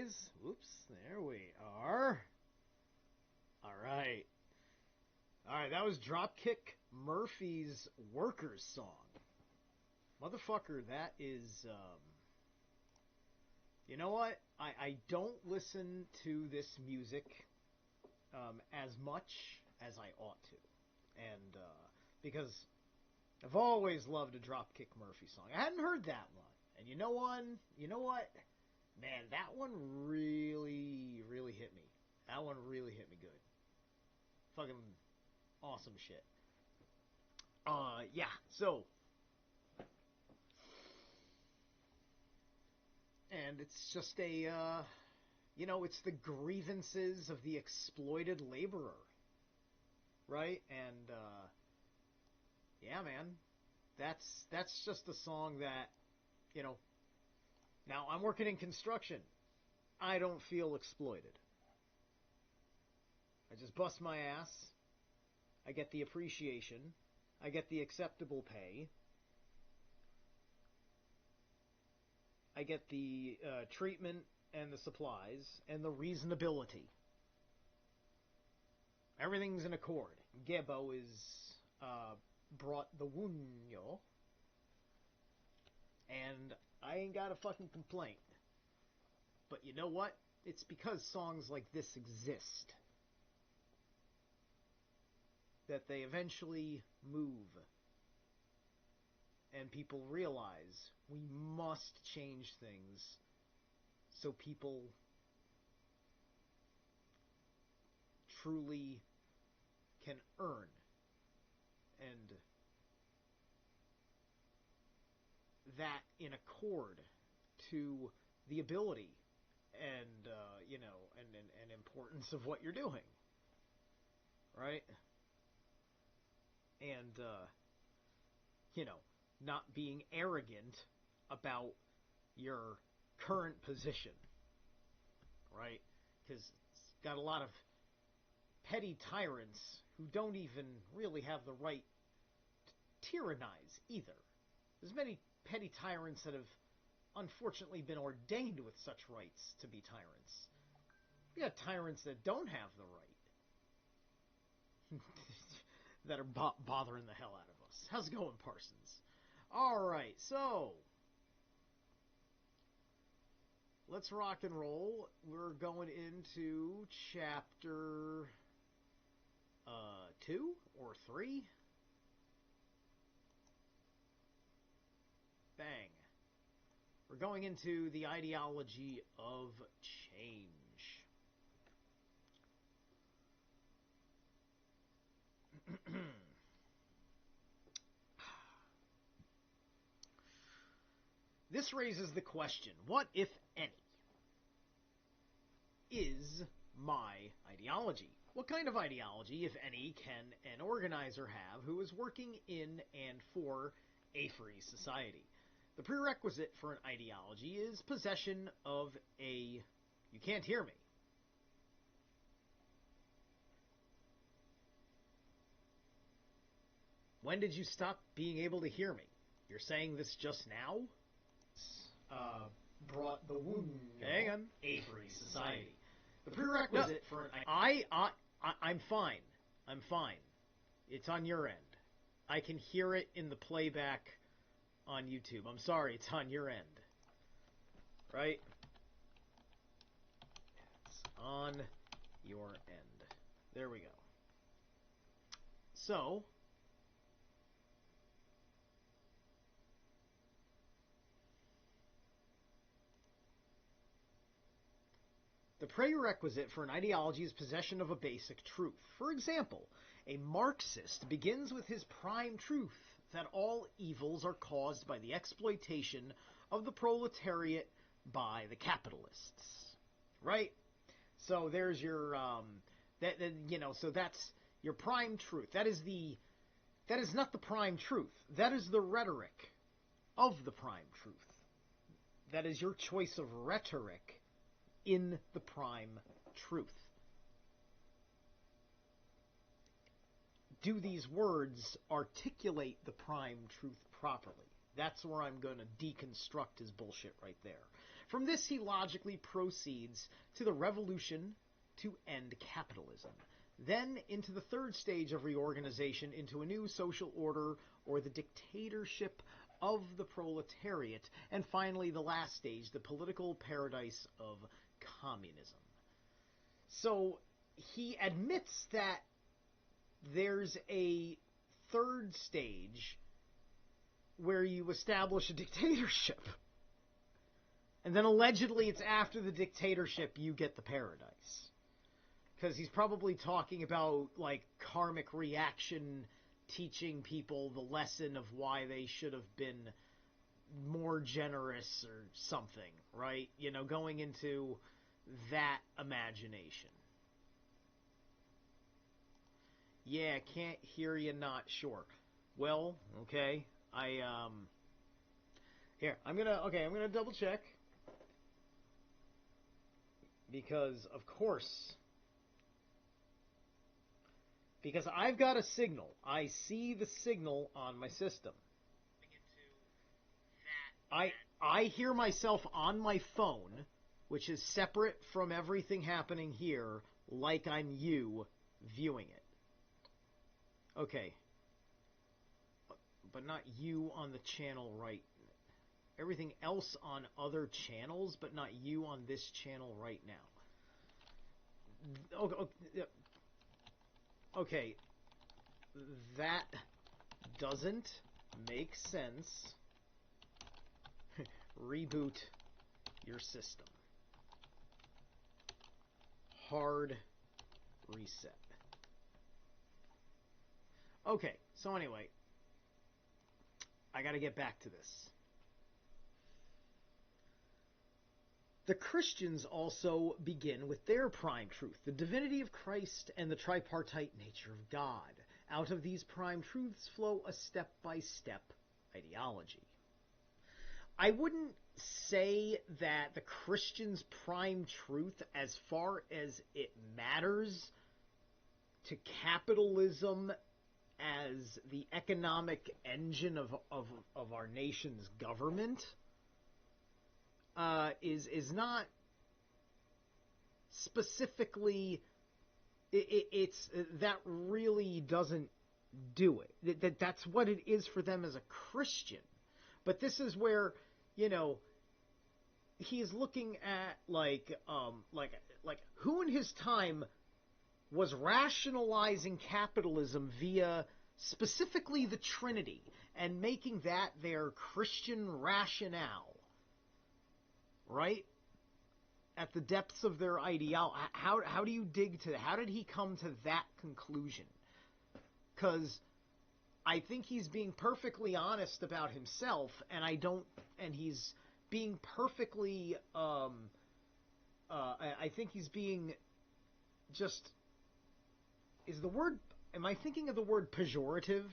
guys. Oops, there we are. Alright. Alright, that was Dropkick Murphy's Workers song. Motherfucker, that is, you know what? I don't listen to this music as much as I ought to. And, because I've always loved a Dropkick Murphy song. I hadn't heard that one. And you know what? Man, that one really, really hit me. That one really hit me good. Fucking awesome shit. Yeah, so. And it's just it's the grievances of the exploited laborer. Right? And, yeah, man. That's just a song that, now I'm working in construction. I don't feel exploited. I just bust my ass. I get the appreciation. I get the acceptable pay. I get the treatment and the supplies and the reasonability. Everything's in accord. Gebo is brought the wunyo. And I ain't got a fucking complaint. But you know what? It's because songs like this exist that they eventually move. And people realize we must change things so people truly can earn and that in accord to the ability and and importance of what you're doing, right? And not being arrogant about your current position, right? Because it's got a lot of petty tyrants who don't even really have the right to tyrannize either. There's many petty tyrants that have unfortunately been ordained with such rights to be tyrants. We got tyrants that don't have the right. That are bothering the hell out of us. How's it going, Parsons? Alright, so let's rock and roll. We're going into chapter 2 or 3. Bang. We're going into the ideology of change. This raises the question, what, if any, is my ideology? What kind of ideology, if any, can an organizer have who is working in and for a free society? The prerequisite for an ideology is possession of a... You can't hear me. When did you stop being able to hear me? You're saying this just now? Brought the wound. Hang on. A free society. The prerequisite for an... I'm fine. I'm fine. It's on your end. I can hear it in the playback on YouTube. I'm sorry, it's on your end. Right? It's on your end. There we go. So... The prerequisite for an ideology is possession of a basic truth. For example, a Marxist begins with his prime truth that all evils are caused by the exploitation of the proletariat by the capitalists. Right? So there's your so that's your prime truth. That is not the prime truth. That is the rhetoric of the prime truth. That is your choice of rhetoric in the prime truth. Do these words articulate the prime truth properly? That's where I'm going to deconstruct his bullshit right there. From this, he logically proceeds to the revolution to end capitalism. Then into the third stage of reorganization into a new social order or the dictatorship of the proletariat. And finally, the last stage, the political paradise of communism. So he admits that there's a third stage where you establish a dictatorship. And then allegedly it's after the dictatorship you get the paradise. Because he's probably talking about, like, karmic reaction, teaching people the lesson of why they should have been more generous or something, right? You know, going into that imagination. Yeah, can't hear you, not sure. Well, okay. Here, I'm gonna double check. Because, of course, because I've got a signal. I see the signal on my system. I hear myself on my phone, which is separate from everything happening here, like I'm you viewing it. Okay. But not you on the channel right. Everything else on other channels, but not you on this channel right now. Okay. That doesn't make sense. Reboot your system. Hard reset. Okay, so anyway, I gotta get back to this. The Christians also begin with their prime truth, the divinity of Christ and the tripartite nature of God. Out of these prime truths flow a step-by-step ideology. I wouldn't say that the Christians' prime truth, as far as it matters to capitalism as the economic engine of our nation's government, is not specifically. It's that really doesn't do it. That's what it is for them as a Christian. But this is where, you know, he's looking at like who in his time was rationalizing capitalism via specifically the Trinity and making that their Christian rationale, right? At the depths of their ideology. How do you dig to that? How did he come to that conclusion? Because I think he's being perfectly honest about himself, and he's being perfectly, I think he's being just, am I thinking of the word pejorative?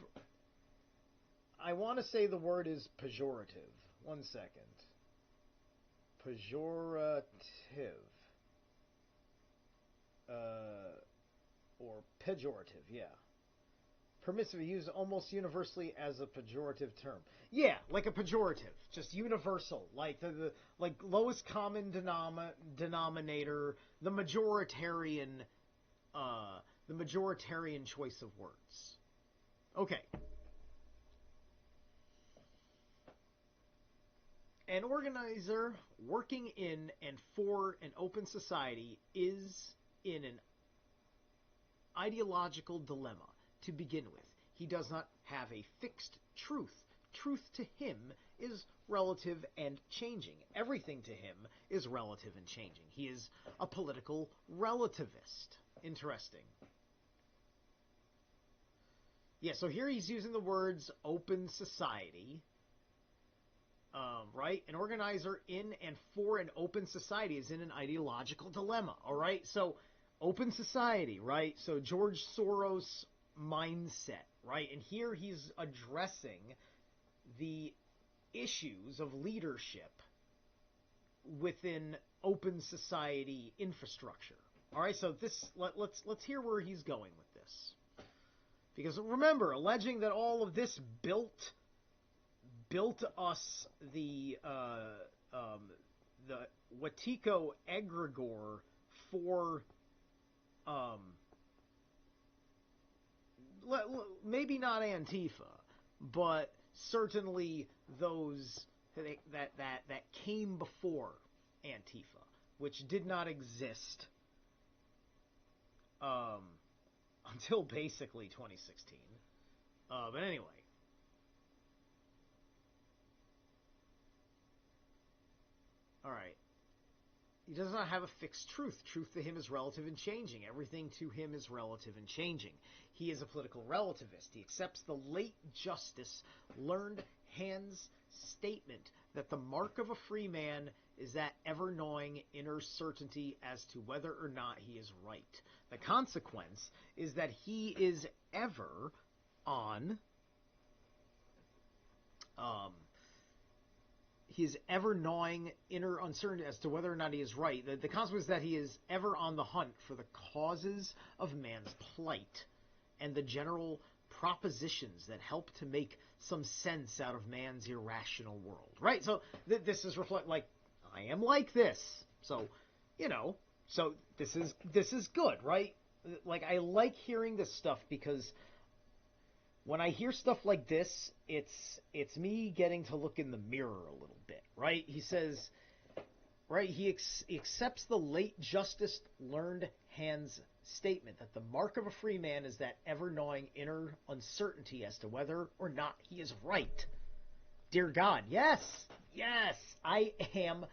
I want to say the word is pejorative. One second. Pejorative. Or pejorative, yeah. Permissive, used almost universally as a pejorative term. Yeah, like a pejorative, just universal, like the like lowest common denominator, the majoritarian choice of words. Okay. An organizer working in and for an open society is in an ideological dilemma. To begin with, he does not have a fixed truth. Truth to him is relative and changing. Everything to him is relative and changing. He is a political relativist. Interesting. Yeah, so here he's using the words open society. Right? An organizer in and for an open society is in an ideological dilemma. All right? So, open society, right? So, George Soros mindset, right? And here he's addressing the issues of leadership within open society infrastructure. All right, so let's hear where he's going with this. Because remember, alleging that all of this built built us the Watiko egregore for maybe not Antifa, but certainly those that came before Antifa, which did not exist until basically 2016. But anyway. All right. He does not have a fixed truth. Truth to him is relative and changing. Everything to him is relative and changing. He is a political relativist. He accepts the late Justice Learned Hand's statement that the mark of a free man is that ever-gnawing inner certainty as to whether or not he is right. The consequence is that he is ever on his ever-gnawing inner uncertainty as to whether or not he is right. The consequence is that he is ever on the hunt for the causes of man's plight and the general propositions that help to make some sense out of man's irrational world. Right? So this is like, I am like this. So, so this is good, right? Like, I like hearing this stuff because when I hear stuff like this, it's me getting to look in the mirror a little bit, right? He says, right, he accepts the late Justice Learned Hand's statement that the mark of a free man is that ever-gnawing inner uncertainty as to whether or not he is right. Dear God, yes, I am.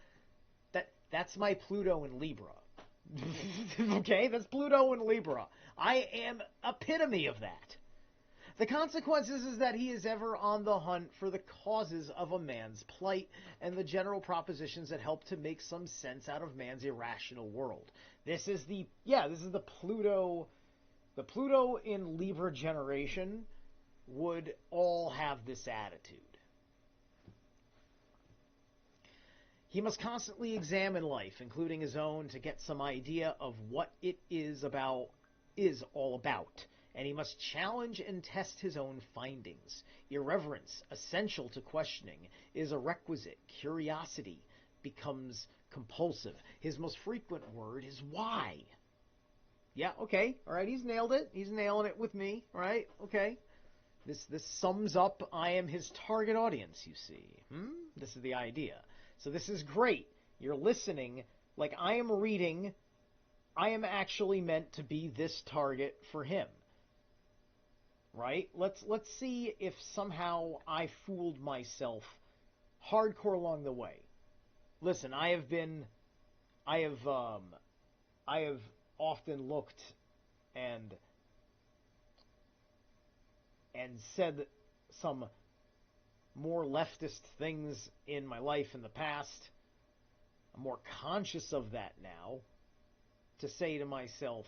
That's my Pluto in Libra. Okay, that's Pluto in Libra. I am epitome of that. The consequence is that he is ever on the hunt for the causes of a man's plight and the general propositions that help to make some sense out of man's irrational world. This is the Pluto. The Pluto in Libra generation would all have this attitude. He must constantly examine life, including his own, to get some idea of what it is all about. And he must challenge and test his own findings. Irreverence, essential to questioning, is a requisite. Curiosity becomes compulsive. His most frequent word is why. Yeah, okay, all right, he's nailed it. He's nailing it with me, all right, okay. This sums up, I am his target audience, you see. This is the idea. So this is great. You're listening like I am reading. I am actually meant to be this target for him. Right? Let's see if somehow I fooled myself hardcore along the way. Listen, I have often looked and said some more leftist things in my life in the past. I'm more conscious of that now, to say to myself,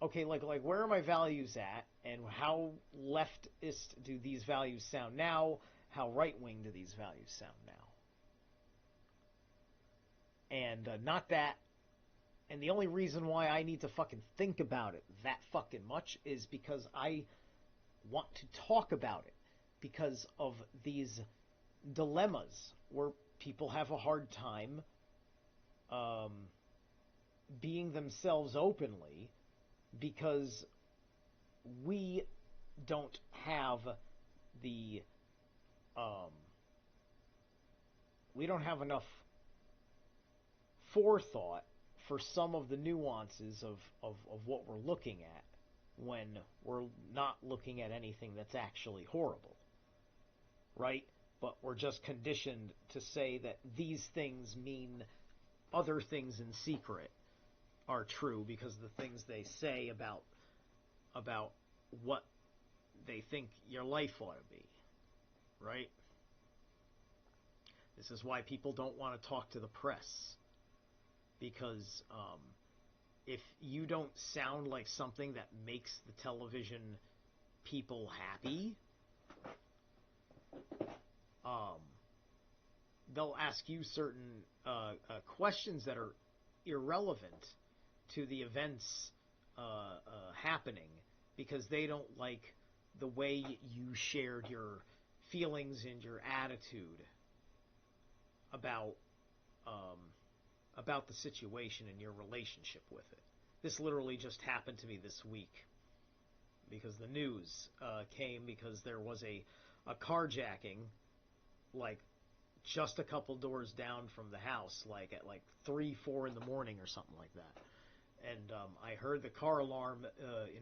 okay, like where are my values at, and how leftist do these values sound now? How right-wing do these values sound now? And not that. And the only reason why I need to fucking think about it that fucking much is because I want to talk about it, because of these dilemmas where people have a hard time being themselves openly, because we don't have enough forethought for some of the nuances of what we're looking at when we're not looking at anything that's actually horrible, right? But we're just conditioned to say that these things mean other things in secret are true because the things they say about what they think your life ought to be, right? This is why people don't want to talk to the press, because if you don't sound like something that makes the television people happy, they'll ask you certain questions that are irrelevant to the events happening, because they don't like the way you shared your feelings and your attitude about the situation and your relationship with it. This literally just happened to me this week because the news came because there was a carjacking like just a couple doors down from the house, like at like 3, 4 in the morning or something like that. And I heard the car alarm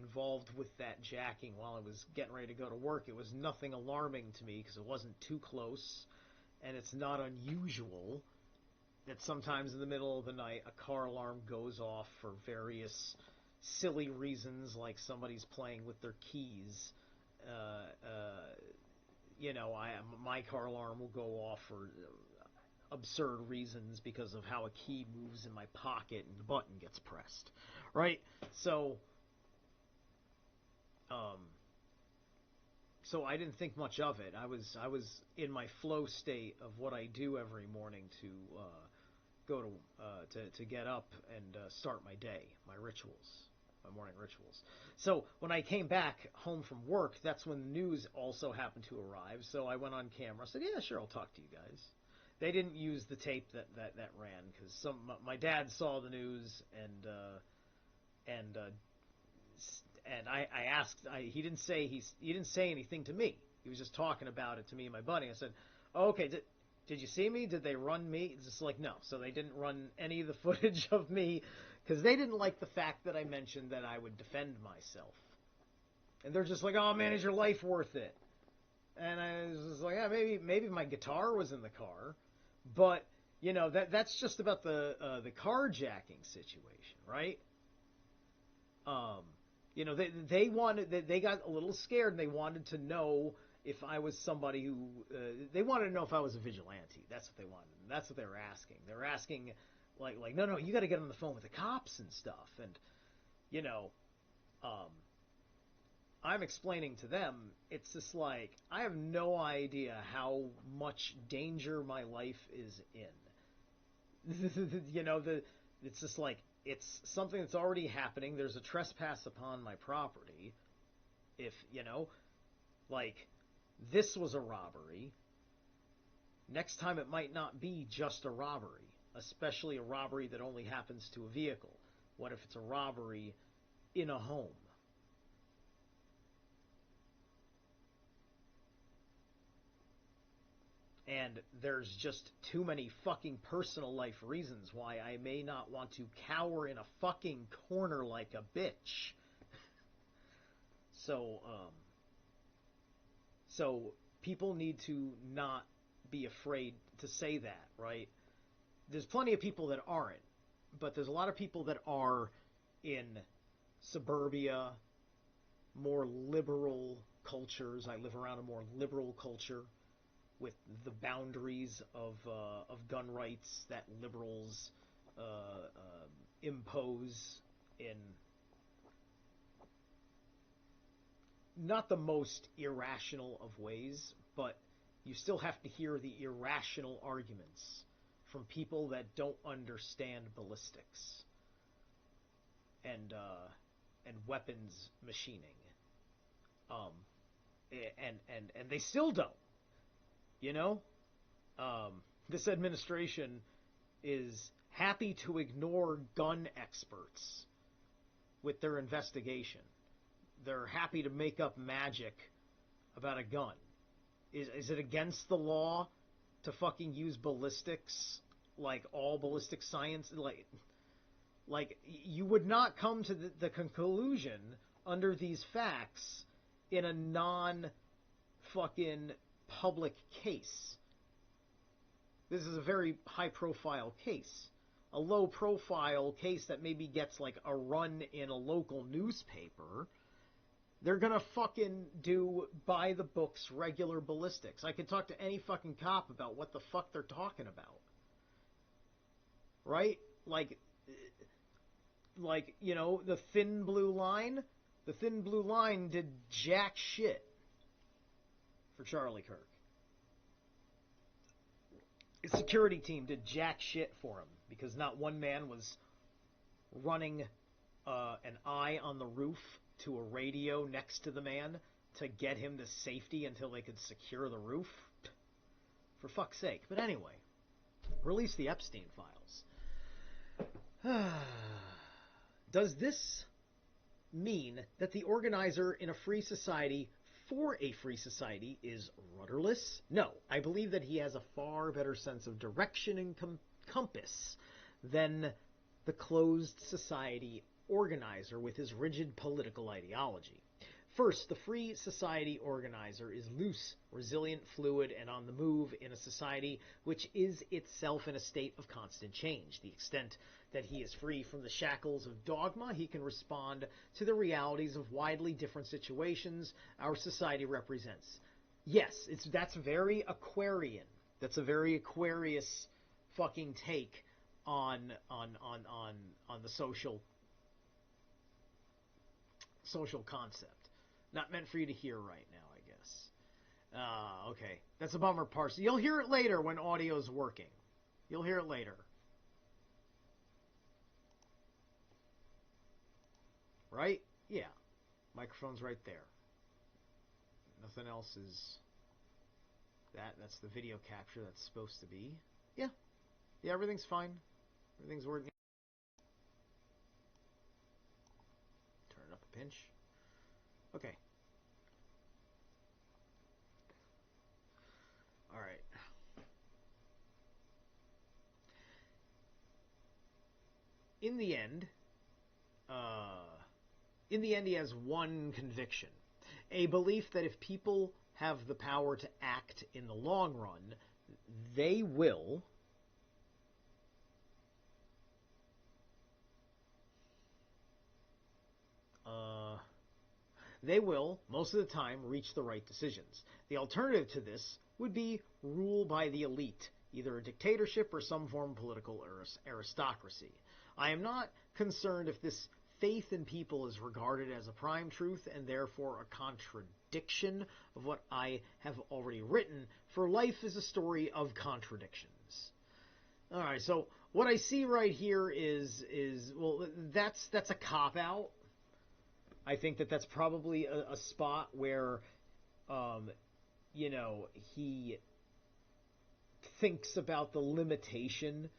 involved with that jacking while I was getting ready to go to work. It was nothing alarming to me because it wasn't too close, and it's not unusual that sometimes in the middle of the night a car alarm goes off for various silly reasons, like somebody's playing with their keys. My car alarm will go off for absurd reasons because of how a key moves in my pocket and the button gets pressed, right? So I didn't think much of it. I was in my flow state of what I do every morning to go to get up and start my day, my rituals, my morning rituals. So when I came back home from work, that's when the news also happened to arrive. So I went on camera. I said, "Yeah, sure, I'll talk to you guys." They didn't use the tape that ran because my dad saw the news and I asked. He didn't say anything to me. He was just talking about it to me and my buddy. I said, "Oh, okay, did you see me? Did they run me?" It's just like, no. So they didn't run any of the footage of me because they didn't like the fact that I mentioned that I would defend myself. And they're just like, "Oh man, is your life worth it?" And I was just like, "Yeah, maybe my guitar was in the car." But, that's just about the carjacking situation, right? They got a little scared and they wanted to know if I was somebody who, they wanted to know if I was a vigilante. That's what they wanted. And that's what they were asking. They were asking, like, no, you got to get on the phone with the cops and stuff. And, I'm explaining to them, it's just like, I have no idea how much danger my life is in. It's just like, it's something that's already happening. There's a trespass upon my property. If, this was a robbery. Next time it might not be just a robbery, especially a robbery that only happens to a vehicle. What if it's a robbery in a home? And there's just too many fucking personal life reasons why I may not want to cower in a fucking corner like a bitch. So people need to not be afraid to say that, right? There's plenty of people that aren't, but there's a lot of people that are in suburbia, more liberal cultures. I live around a more liberal culture with the boundaries of gun rights that liberals impose in not the most irrational of ways, but you still have to hear the irrational arguments from people that don't understand ballistics and weapons machining, and they still don't. This administration is happy to ignore gun experts with their investigation. They're happy to make up magic about a gun. Is it against the law to fucking use ballistics, like all ballistic science? Like you would not come to the conclusion under these facts in a non-fucking public case. This is a very high-profile case. A low-profile case that maybe gets like a run in a local newspaper, they're going to fucking do by-the-books regular ballistics. I could talk to any fucking cop about what the fuck they're talking about. Right? Like, the thin blue line? The thin blue line did jack shit for Charlie Kirk. His security team did jack shit for him because not one man was running an eye on the roof to a radio next to the man to get him to safety until they could secure the roof. For fuck's sake. But anyway, release the Epstein files. Does this mean that the organizer in a free society for a free society is rudderless? No, I believe that he has a far better sense of direction and compass than the closed society organizer with his rigid political ideology. First, the free society organizer is loose, resilient, fluid, and on the move in a society which is itself in a state of constant change. The extent that he is free from the shackles of dogma, he can respond to the realities of widely different situations our society represents. Yes, that's very Aquarian. That's a very Aquarius fucking take on the social concept. Not meant for you to hear right now, I guess. Okay. That's a bummer parcel. You'll hear it later when audio's working. You'll hear it later. Right? Yeah. Microphone's right there. Nothing else is that. That's the video capture that's supposed to be. Yeah. Yeah, everything's fine. Everything's working. Turn it up a pinch. Okay. All right. In the end, he has one conviction. A belief that if people have the power to act in the long run, they will most of the time, reach the right decisions. The alternative to this would be rule by the elite, either a dictatorship or some form of political aristocracy. I am not concerned if this faith in people is regarded as a prime truth and therefore a contradiction of what I have already written, for life is a story of contradictions. All right, so what I see right here is well, that's a cop-out. I think that's probably a spot where, he thinks about the limitation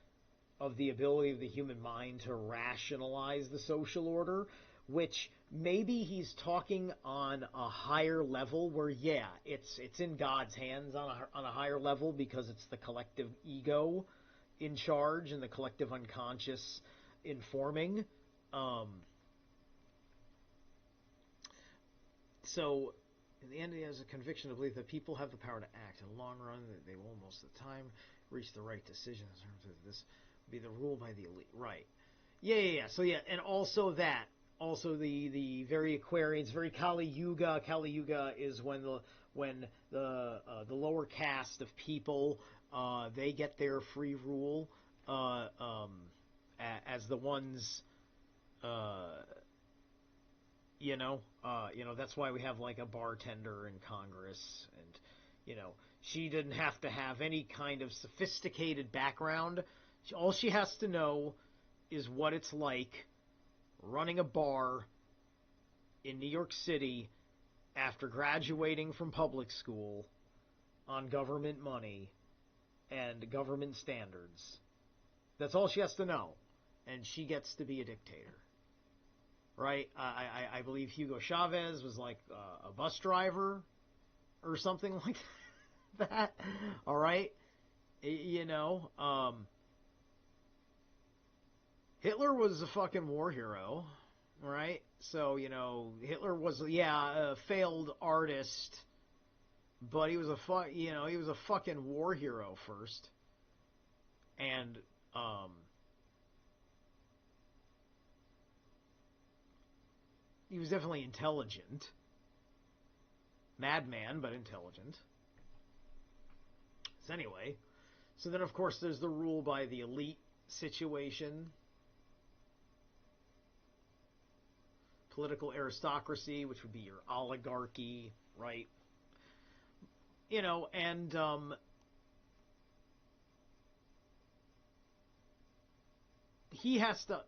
of the ability of the human mind to rationalize the social order, which maybe he's talking on a higher level where, yeah, it's in God's hands on a higher level because it's the collective ego in charge and the collective unconscious informing. So, in the end, he has a conviction to believe that people have the power to act. In the long run, they will most of the time reach the right decision in terms of this be the rule by the elite. Right. Yeah. So, yeah, and also that. Also, the very Aquarians, very Kali Yuga. Kali Yuga is when the lower caste of people, they get their free rule as the ones... that's why we have like a bartender in Congress, and she didn't have to have any kind of sophisticated background. All she has to know is what it's like running a bar in New York City after graduating from public school on government money and government standards. That's all she has to know, and she gets to be a dictator. Right? I believe Hugo Chavez was like a bus driver or something like that. All right? Hitler was a fucking war hero. Right? So, Hitler was, a failed artist, but he was a fucking war hero first. And, he was definitely intelligent. Madman, but intelligent. So anyway, so then of course there's the rule by the elite situation. Political aristocracy, which would be your oligarchy, right? And he has to,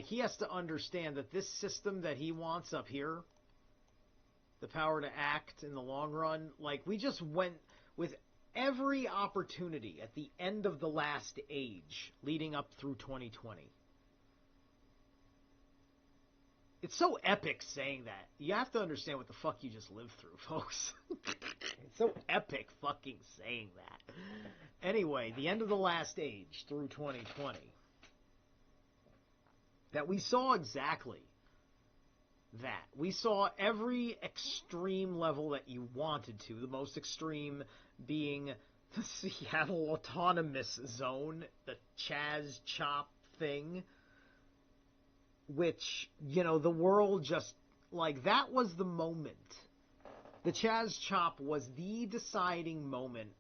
he has to understand that this system that he wants up here the power to act in the long run. Like, we just went with every opportunity at the end of the last age leading up through 2020. It's so epic saying that. You have to understand what the fuck you just lived through, folks. It's so epic fucking saying that. Anyway, the end of the last age through 2020. That we saw exactly that. We saw every extreme level that you wanted to. The most extreme being the Seattle Autonomous Zone, the Chaz Chop thing, which, you know, the world just, like, that was the moment. The Chaz Chop was the deciding moment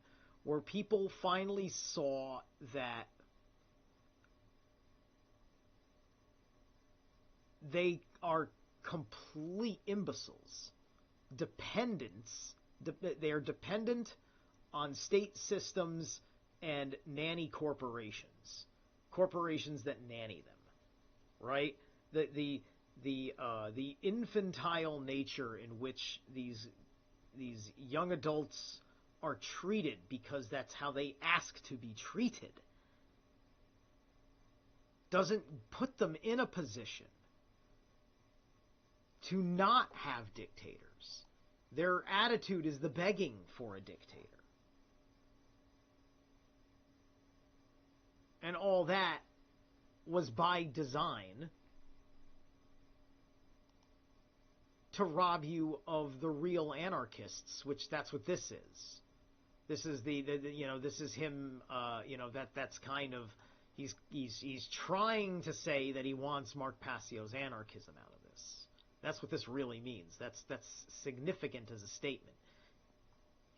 where people finally saw that they are complete imbeciles. They are dependent on state systems and nanny corporations. Corporations that nanny them. Right? The infantile nature in which these young adults are treated because that's how they ask to be treated doesn't put them in a position to not have dictators. Their attitude is the begging for a dictator. And all that was by design to rob you of the real anarchists, which that's what this is. This is this is him, that's kind of, he's trying to say that he wants Mark Passio's anarchism out of this. That's what this really means. That's significant as a statement.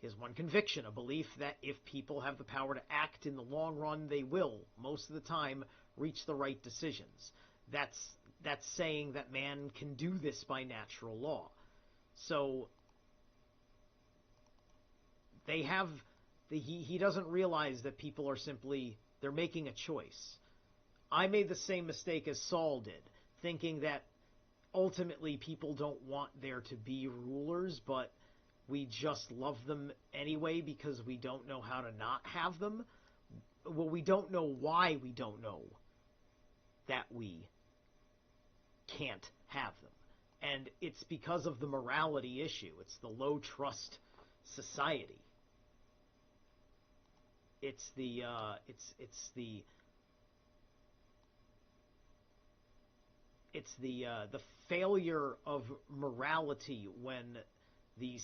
He has one conviction, a belief that if people have the power to act in the long run, they will, most of the time, reach the right decisions. That's saying that man can do this by natural law. So he doesn't realize that people are simply, they're making a choice. I made the same mistake as Saul did, thinking that ultimately people don't want there to be rulers, but we just love them anyway because we don't know how to not have them. Well, we don't know why we don't know that we can't have them. And it's because of the morality issue. It's the low trust society. It's the failure of morality when the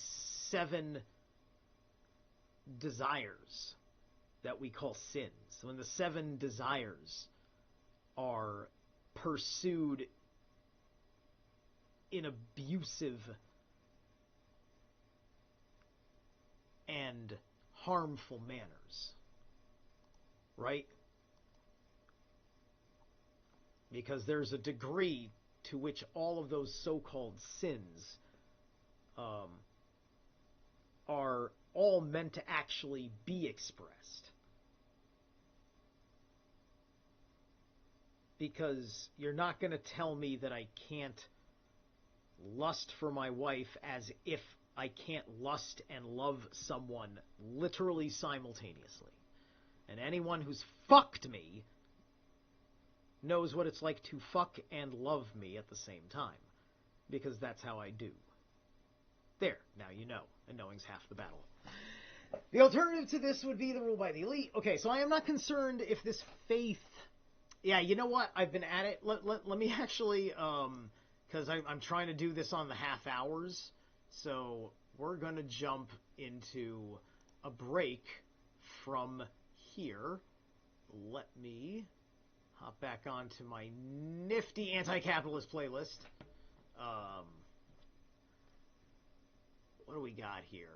7 desires that we call sins, when the 7 desires are pursued in abusive and harmful manners, right? Because there's a degree to which all of those so-called sins are all meant to actually be expressed. Because you're not going to tell me that I can't lust for my wife as if I can't lust and love someone literally simultaneously. And anyone who's fucked me knows what it's like to fuck and love me at the same time. Because that's how I do. There, now you know. And knowing's half the battle. The alternative to this would be the rule by the elite. Okay, so I am not concerned if this faith... Yeah, you know what? I've been at it. Let me actually... because I'm trying to do this on the half hours. So we're going to jump into a break from here. Let me hop back onto my nifty anti-capitalist playlist. What do we got here?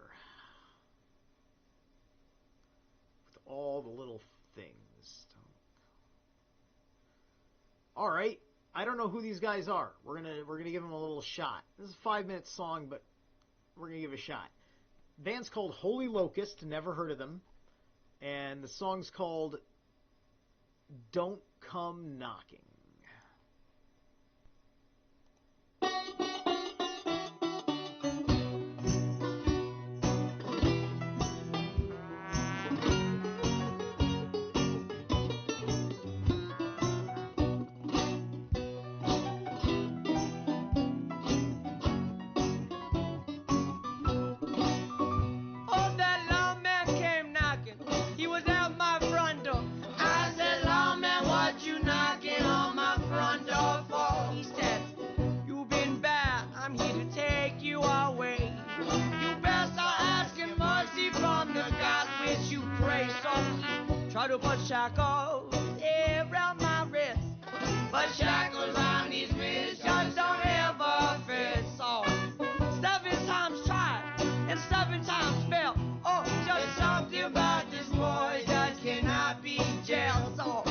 With all the little things. All right. I don't know who these guys are. We're gonna give them a little shot. This is a 5-minute song, but we're gonna give it a shot. The band's called Holy Locust. Never heard of them. And the song's called Don't Come Knocking. I do put shackles around my wrist, but shackles on these wrists just don't ever fit. So 7 times tried and 7 times failed. Oh, just something about this boy just cannot be jailed. So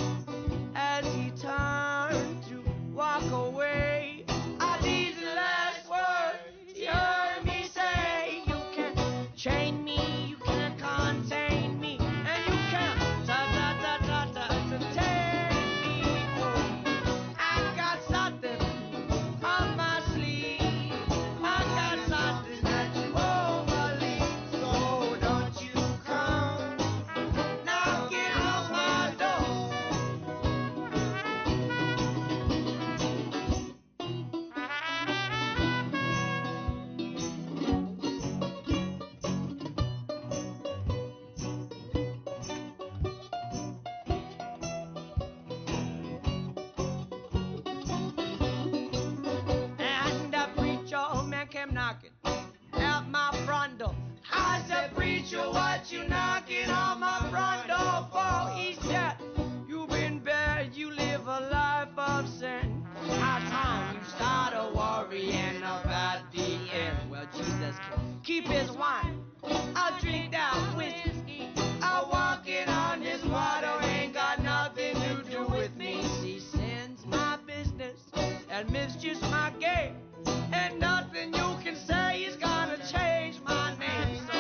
as he turned to walk away, I these last words he heard me say: you can chain me, you can contain me, and you can detain me. Oh, I got something on my sleeve. I got something that you won't believe. So don't you come knocking on my door. And the preacher man came knocking at my front door. I said, preacher, what you knocking on my front door for? He said, you've been bad, you live a life of sin. How time you started worrying about the end. Well, Jesus can keep his wine. I'll drink that whiskey. I'm walking on this water, ain't got nothing to do with me. See, sin's my business and mischief's my game, and nothing you can say is gonna change my name. So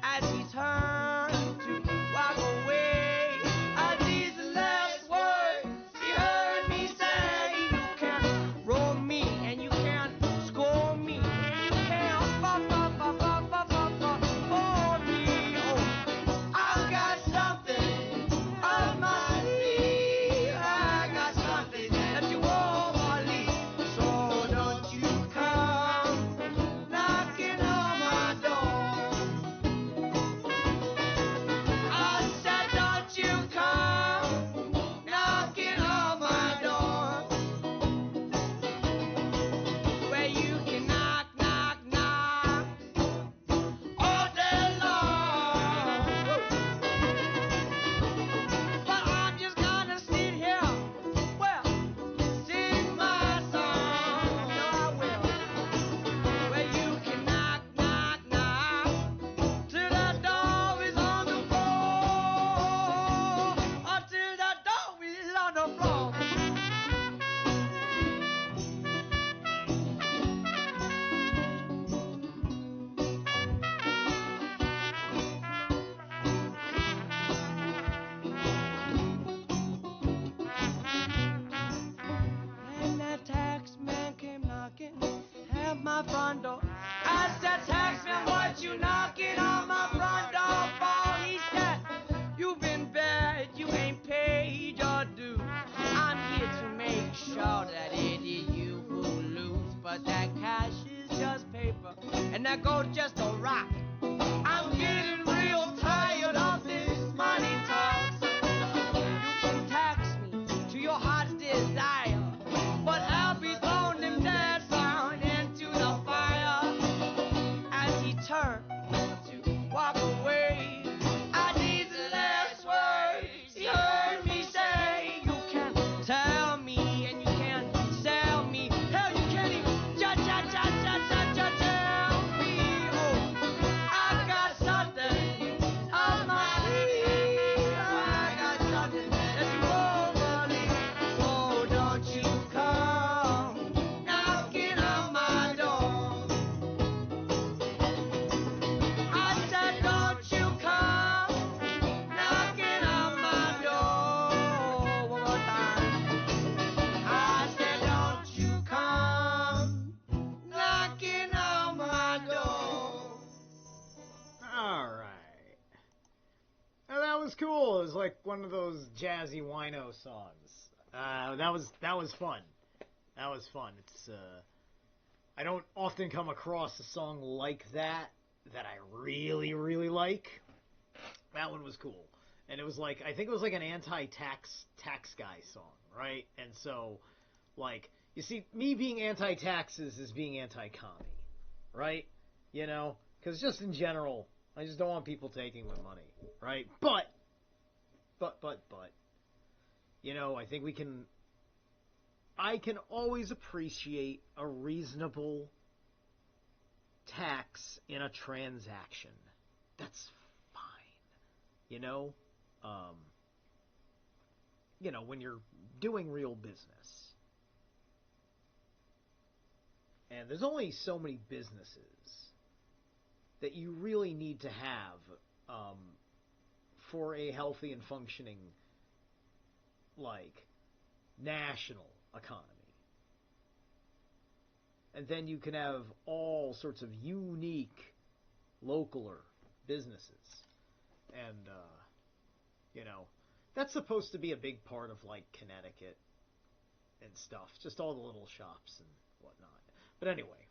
as he turned to walk away, I these last words he heard me say: you can roll me and you can score me, you can for me. Oh, I got something on my sleeve. I got something that you won't believe. So don't you come knocking on my door. I said, don't you come knocking on my door. Where you can knock, knock, knock all day long. But I'm just gonna sit here, well, sing my song. No, I will. Where you can knock, knock, knock till the door is on the floor. Until the door is on the floor. And that tax man came knocking at my front door. I said, taxman, what you knocking on my front door for? He said, you've been bad, you ain't paid your due. I'm here to make sure that it is you who lose, but that cash is just paper, and that gold just a rock. I'm getting real tired of this money talk. You can tax me to your heart's desire, but I'll be throwing them dead down into the fire. As he turned to walk away, I these last words he heard me say: you can tell me and you can sell me. Hell, you can't even tell me. Oh, I got something on my sleeve. I got something that you won't believe. So don't you come knocking on my door. I said, don't you come knocking on my door. One more time. I said, don't you come knocking on my door. All right. Now, that was cool. It was like one of those jazzy wino songs. That was fun. That was fun. It's I don't often come across a song like that I really, really like. That one was cool. And it was like, I think it was like an tax guy song, right? And so, like, you see, me being anti-taxes is being anti-commie, right? You know? Because just in general, I just don't want people taking my money, right? But but, I think I can always appreciate a reasonable tax in a transaction. That's fine. When you're doing real business. And there's only so many businesses that you really need to have for a healthy and functioning, national economy. And then you can have all sorts of unique localer businesses. And, that's supposed to be a big part of, Connecticut and stuff. Just all the little shops and whatnot. But anyway.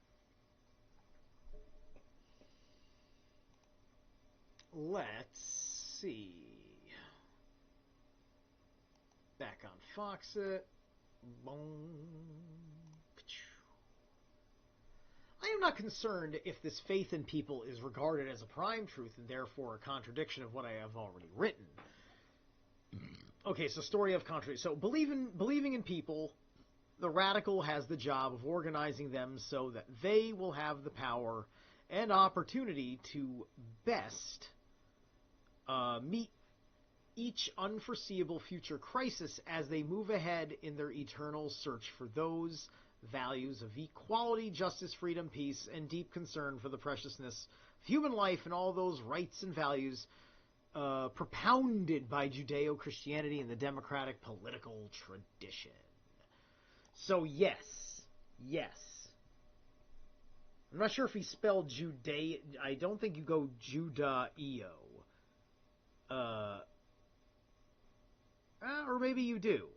Let's see. Back on Foxit. Boom. I am not concerned if this faith in people is regarded as a prime truth and therefore a contradiction of what I have already written. Okay, so story of contradiction. So believing in people, the radical has the job of organizing them so that they will have the power and opportunity to best meet each unforeseeable future crisis as they move ahead in their eternal search for those values of equality, justice, freedom, peace, and deep concern for the preciousness of human life and all those rights and values propounded by Judeo-Christianity and the democratic political tradition. So yes. I'm not sure if he spelled Judea. I don't think you go Judaeo. Or maybe you do.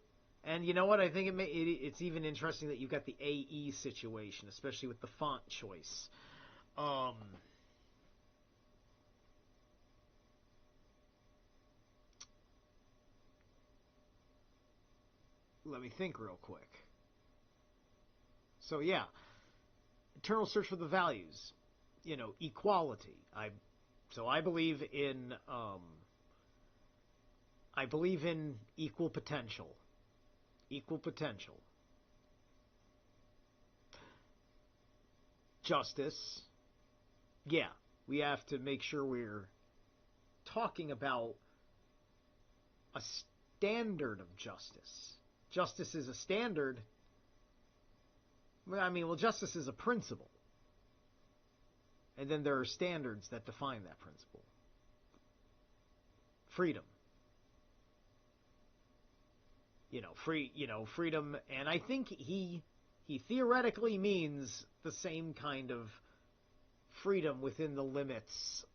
And you know what? I think it's even interesting that you've got the AE situation, especially with the font choice. Let me think real quick. So yeah, eternal search for the values, equality. I believe in equal potential. Justice. Yeah, we have to make sure we're talking about a standard of justice. Justice is a standard. Justice is a principle. And then there are standards that define that principle. Freedom. Freedom, and I think he theoretically means the same kind of freedom within the limits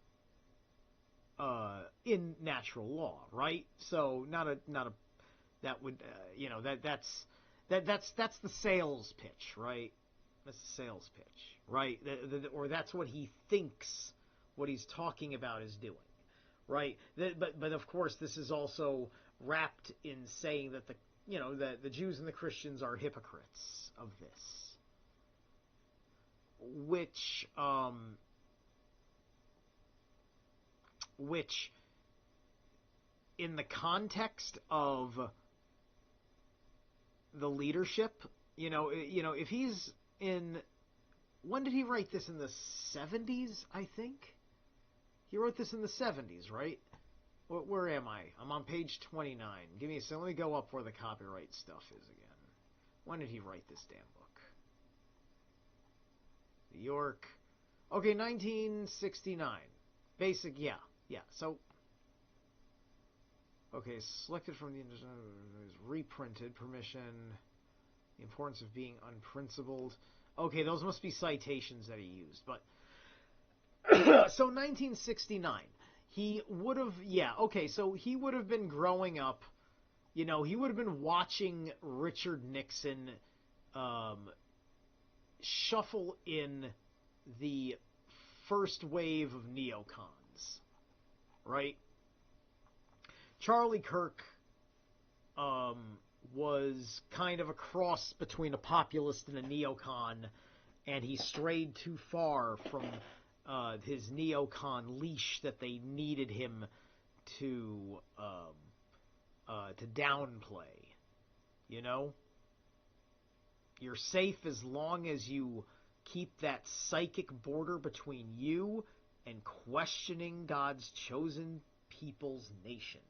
in natural law, right? So that would that's the sales pitch, right? That's the sales pitch, right? Or that's what he thinks what he's talking about is doing, right? But of course this is also wrapped in saying that the Jews and the Christians are hypocrites of this, which in the context of the leadership, if he's in, when did he write this? In the 70s, I think. He wrote this in the 70s, right? Where am I? I'm on page 29. Give me a second. Let me go up where the copyright stuff is again. When did he write this damn book? New York. Okay, 1969. Basic, yeah. So, okay, selected from the reprinted permission. The importance of being unprincipled. Okay, those must be citations that he used. But so 1969. He would have, so he would have been growing up, he would have been watching Richard Nixon shuffle in the first wave of neocons, right? Charlie Kirk was kind of a cross between a populist and a neocon, and he strayed too far from his neocon leash that they needed him to to downplay. You know? You're safe as long as you keep that psychic border between you and questioning God's chosen people's nation.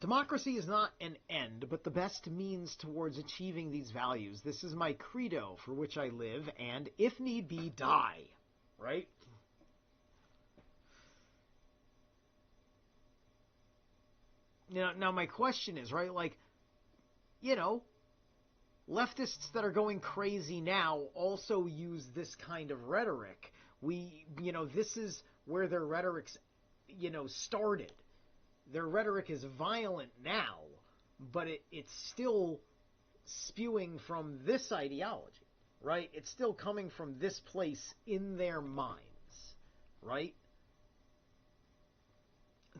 Democracy is not an end, but the best means towards achieving these values. This is my credo for which I live, and if need be, die. Right? Now my question is, right, like, leftists that are going crazy now also use this kind of rhetoric. This is where their rhetoric's, started. Their rhetoric is violent now, but it's still spewing from this ideology, right? It's still coming from this place in their minds, right?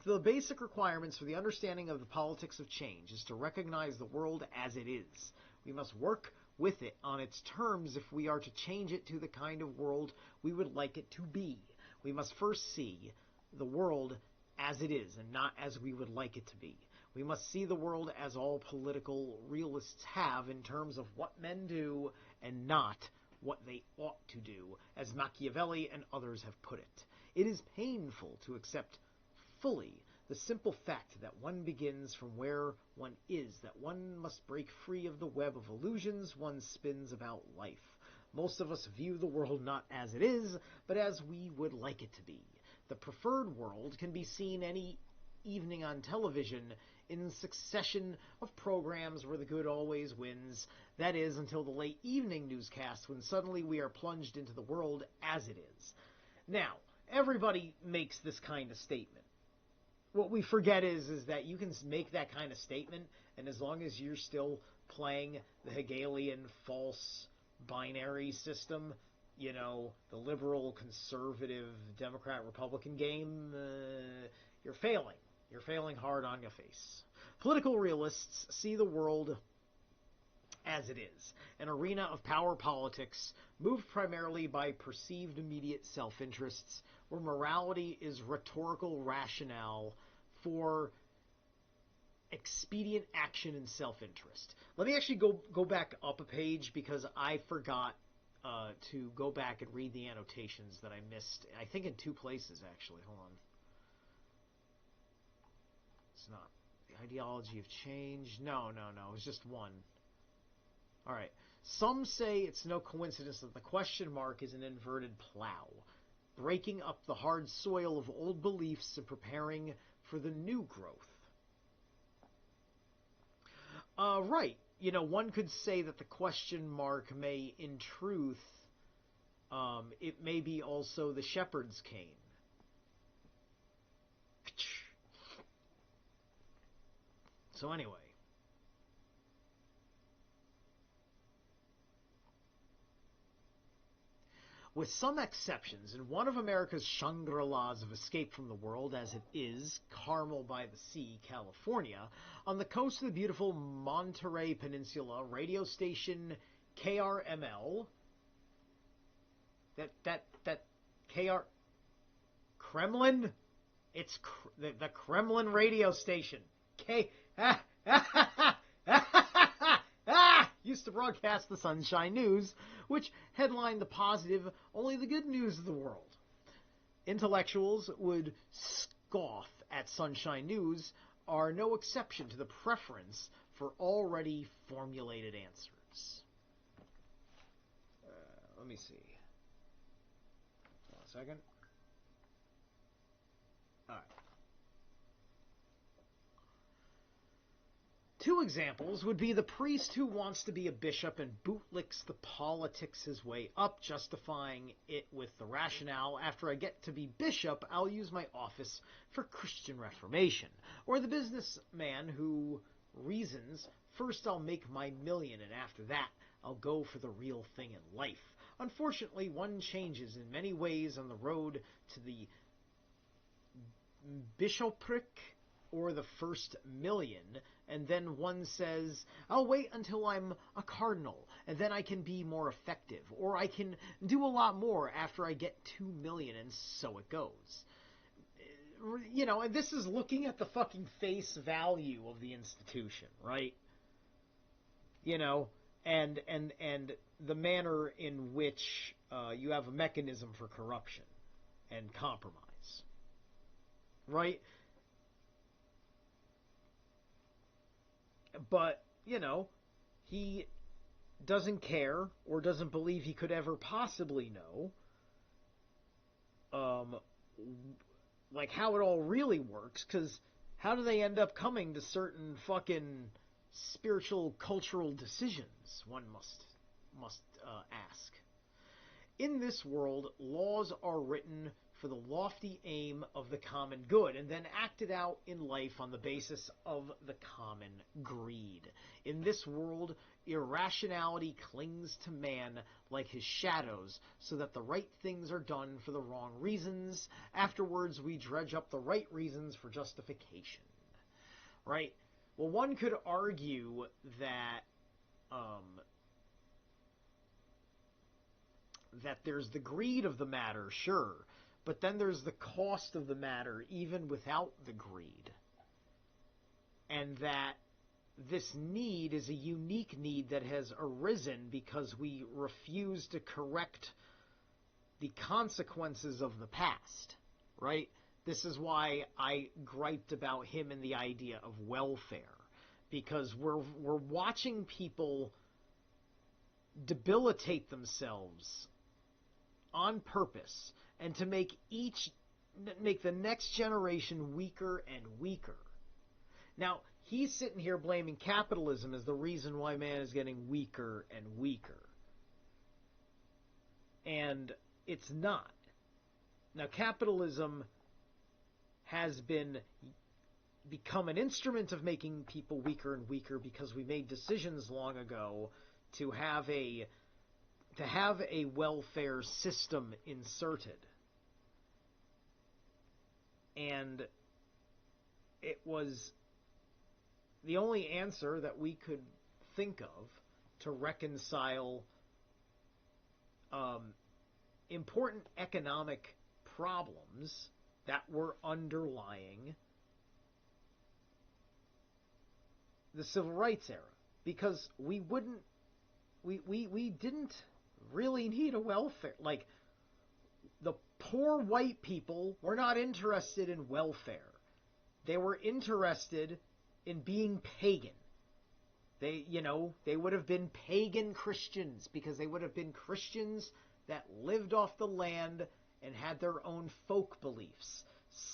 The basic requirements for the understanding of the politics of change is to recognize the world as it is. We must work with it on its terms if we are to change it to the kind of world we would like it to be. We must first see the world as it is and not as we would like it to be. We must see the world as all political realists have in terms of what men do and not what they ought to do, as Machiavelli and others have put it. It is painful to accept fully the simple fact that one begins from where one is, that one must break free of the web of illusions one spins about life. Most of us view the world not as it is, but as we would like it to be. The preferred world can be seen any evening on television in succession of programs where the good always wins. That is, until the late evening newscast, when suddenly we are plunged into the world as it is. Now, everybody makes this kind of statement. What we forget is that you can make that kind of statement, and as long as you're still playing the Hegelian false binary system, the liberal, conservative, Democrat, Republican game, you're failing. You're failing hard on your face. Political realists see the world as it is, an arena of power politics moved primarily by perceived immediate self-interests, where morality is rhetorical rationale for expedient action and self-interest. Let me actually go back up a page because I forgot to go back and read the annotations that I missed. I think in two places, actually. Hold on. It's not the ideology of change. No. It was just one. All right. Some say it's no coincidence that the question mark is an inverted plow, breaking up the hard soil of old beliefs and preparing for the new growth. Right. One could say that the question mark may, in truth, it may be also the shepherd's cane. So anyway. With some exceptions, in one of America's Shangri-Las of escape from the world, as it is, Carmel by the Sea, California, on the coast of the beautiful Monterey Peninsula, radio station KRML, that KR... Kremlin? It's the Kremlin radio station. Used to broadcast the Sunshine News, which headlined the positive, only the good news of the world. Intellectuals would scoff at Sunshine News, are no exception to the preference for already formulated answers. Let me see. 1 second. All right. Two examples would be the priest who wants to be a bishop and bootlicks the politics his way up, justifying it with the rationale, after I get to be bishop, I'll use my office for Christian reformation. Or the businessman who reasons, first I'll make my million and after that I'll go for the real thing in life. Unfortunately, one changes in many ways on the road to the bishopric or the first million, and then one says, I'll wait until I'm a cardinal, and then I can be more effective, or I can do a lot more after I get 2 million, and so it goes. and this is looking at the fucking face value of the institution, right? And the manner in which you have a mechanism for corruption and compromise, right? But, he doesn't care or doesn't believe he could ever possibly know like how it all really works, because how do they end up coming to certain fucking spiritual cultural decisions, one must ask. In this world, laws are written for the lofty aim of the common good, and then acted out in life on the basis of the common greed. In this world, irrationality clings to man like his shadows, so that the right things are done for the wrong reasons. Afterwards, we dredge up the right reasons for justification. Right? Well, one could argue that that there's the greed of the matter, sure, but then there's the cost of the matter even without the greed. And that this need is a unique need that has arisen because we refuse to correct the consequences of the past, right? This is why I griped about him and the idea of welfare, because we're watching people debilitate themselves on purpose, and to make the next generation weaker and weaker. Now, he's sitting here blaming capitalism as the reason why man is getting weaker and weaker. And it's not. Now, capitalism has become an instrument of making people weaker and weaker because we made decisions long ago to have a welfare system inserted. And it was the only answer that we could think of to reconcile important economic problems that were underlying the civil rights era. Because we didn't really need a welfare. Like, the poor white people were not interested in welfare. They were interested in being pagan. They would have been pagan Christians because they would have been Christians that lived off the land and had their own folk beliefs.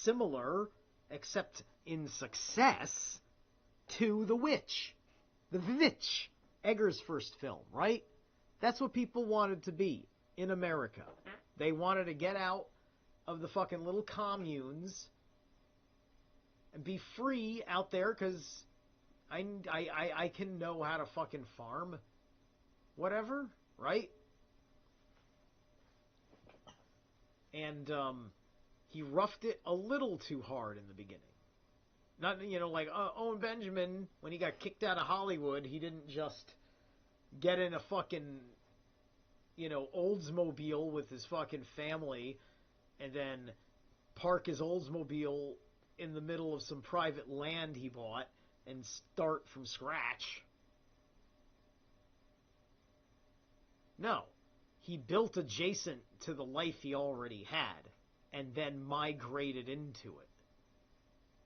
Similar, except in success, to The Witch. The Witch, Egger's first film, right? That's what people wanted to be in America. They wanted to get out of the fucking little communes and be free out there, because I can know how to fucking farm. Whatever, right? And he roughed it a little too hard in the beginning. Not, like Owen Benjamin, when he got kicked out of Hollywood, he didn't just get in a fucking, Oldsmobile with his fucking family and then park his Oldsmobile in the middle of some private land he bought and start from scratch. No. He built adjacent to the life he already had and then migrated into it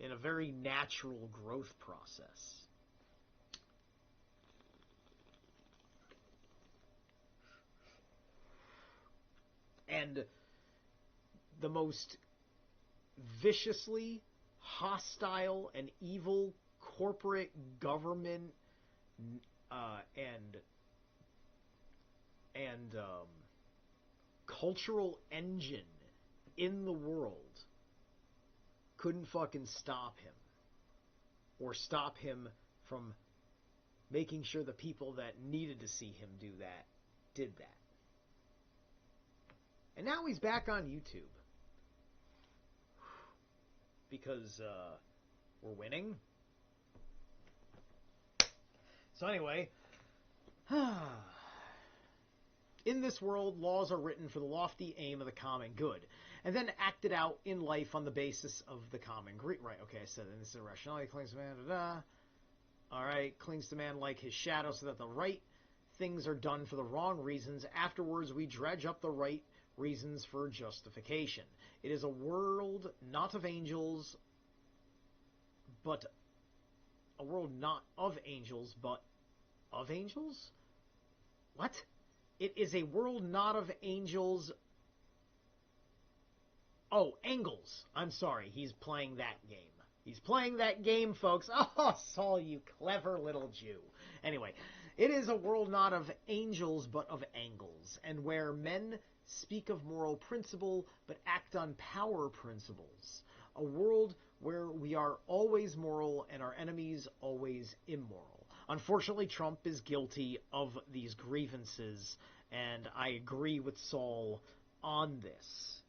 in a very natural growth process. And the most viciously hostile and evil corporate government and cultural engine in the world couldn't fucking stop him, or stop him from making sure the people that needed to see him do that did that. And now he's back on YouTube because we're winning. So anyway, in this world, laws are written for the lofty aim of the common good. and then acted out in life on the basis of the common greed. Right, okay, I said this is irrationality, clings to man, All right, clings to man like his shadow, so that the right things are done for the wrong reasons. Afterwards, we dredge up the right reasons for justification. It is a world not of angels, but a world not of angels, but of angels? What? It is a world not of angels. Oh, angles. I'm sorry. He's playing that game. He's playing that game, folks. Oh, Saul, you clever little Jew. Anyway, it is a world not of angels, but of angles, and where men speak of moral principle, but act on power principles. A world where we are always moral and our enemies always immoral. Unfortunately, Trump is guilty of these grievances, and I agree with Saul on this,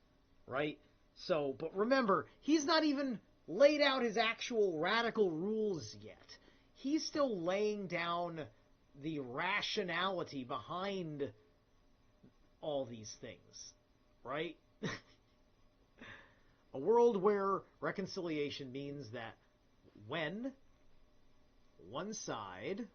right? So, but remember, he's not even laid out his actual radical rules yet. He's still laying down the rationality behind all these things, right? A world where reconciliation means that when one side,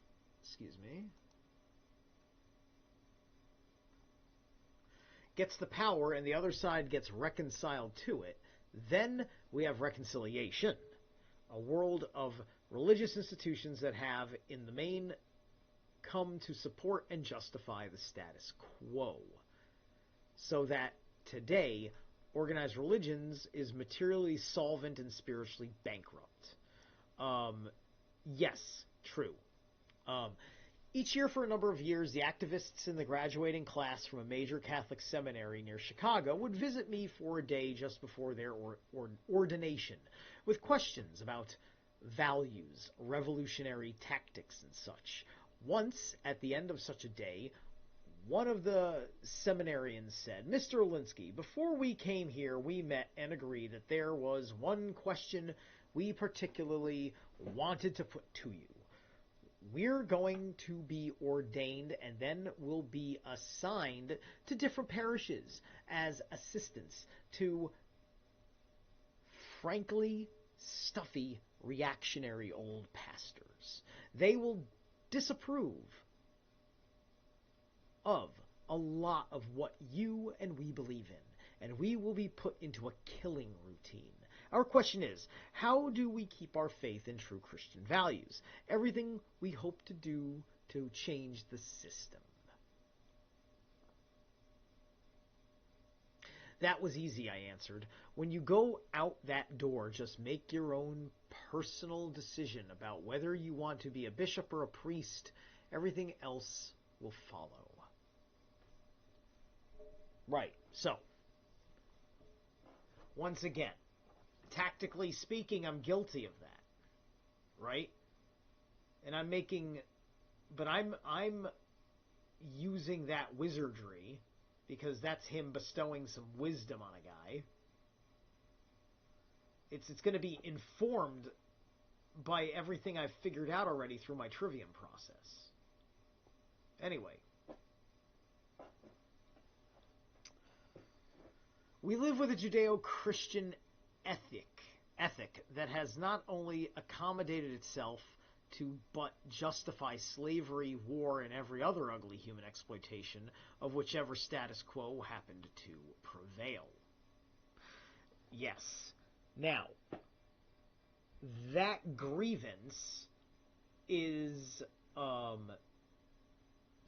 gets the power and the other side gets reconciled to it, then we have reconciliation. A world of religious institutions that have, in the main, come to support and justify the status quo. So that today, organized religions is materially solvent and spiritually bankrupt. Yes, true. Each year for a number of years, the activists in the graduating class from a major Catholic seminary near Chicago would visit me for a day just before their ordination with questions about values, revolutionary tactics, and such. Once, at the end of such a day, one of the seminarians said, "Mr. Alinsky, before we came here, we met and agreed that there was one question we particularly wanted to put to you. We're going to be ordained and then will be assigned to different parishes as assistants to frankly stuffy reactionary old pastors. They will disapprove of a lot of what you and we believe in, and we will be put into a killing routine. Our question is, how do we keep our faith in true Christian values? Everything we hope to do to change the system." "That was easy," I answered. "When you go out that door, just make your own personal decision about whether you want to be a bishop or a priest. Everything else will follow." Right, so, once again, tactically speaking, I'm guilty of that, right? And I'm using that wizardry because that's him bestowing some wisdom on a guy. It's going to be informed by everything I've figured out already through my trivium process. Anyway. We live with a Judeo-Christian ethic that has not only accommodated itself to but justify slavery, war, and every other ugly human exploitation of whichever status quo happened to prevail. Yes. Now, that grievance is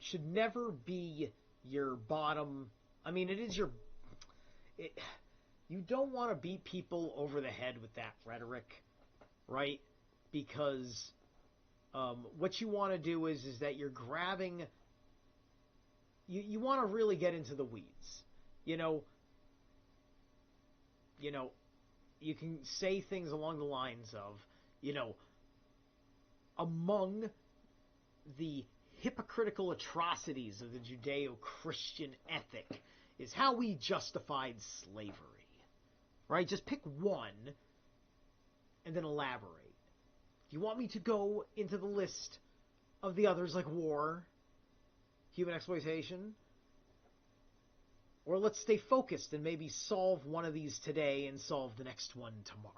should never be your bottom. I mean, it is your. You don't want to beat people over the head with that rhetoric, right? Because what you want to do is that you're grabbing. You want to really get into the weeds, you know. You can say things along the lines of, among the hypocritical atrocities of the Judeo-Christian ethic is how we justified slavery. Right? Just pick one and then elaborate. Do you want me to go into the list of the others like war, human exploitation? Or let's stay focused and maybe solve one of these today and solve the next one tomorrow.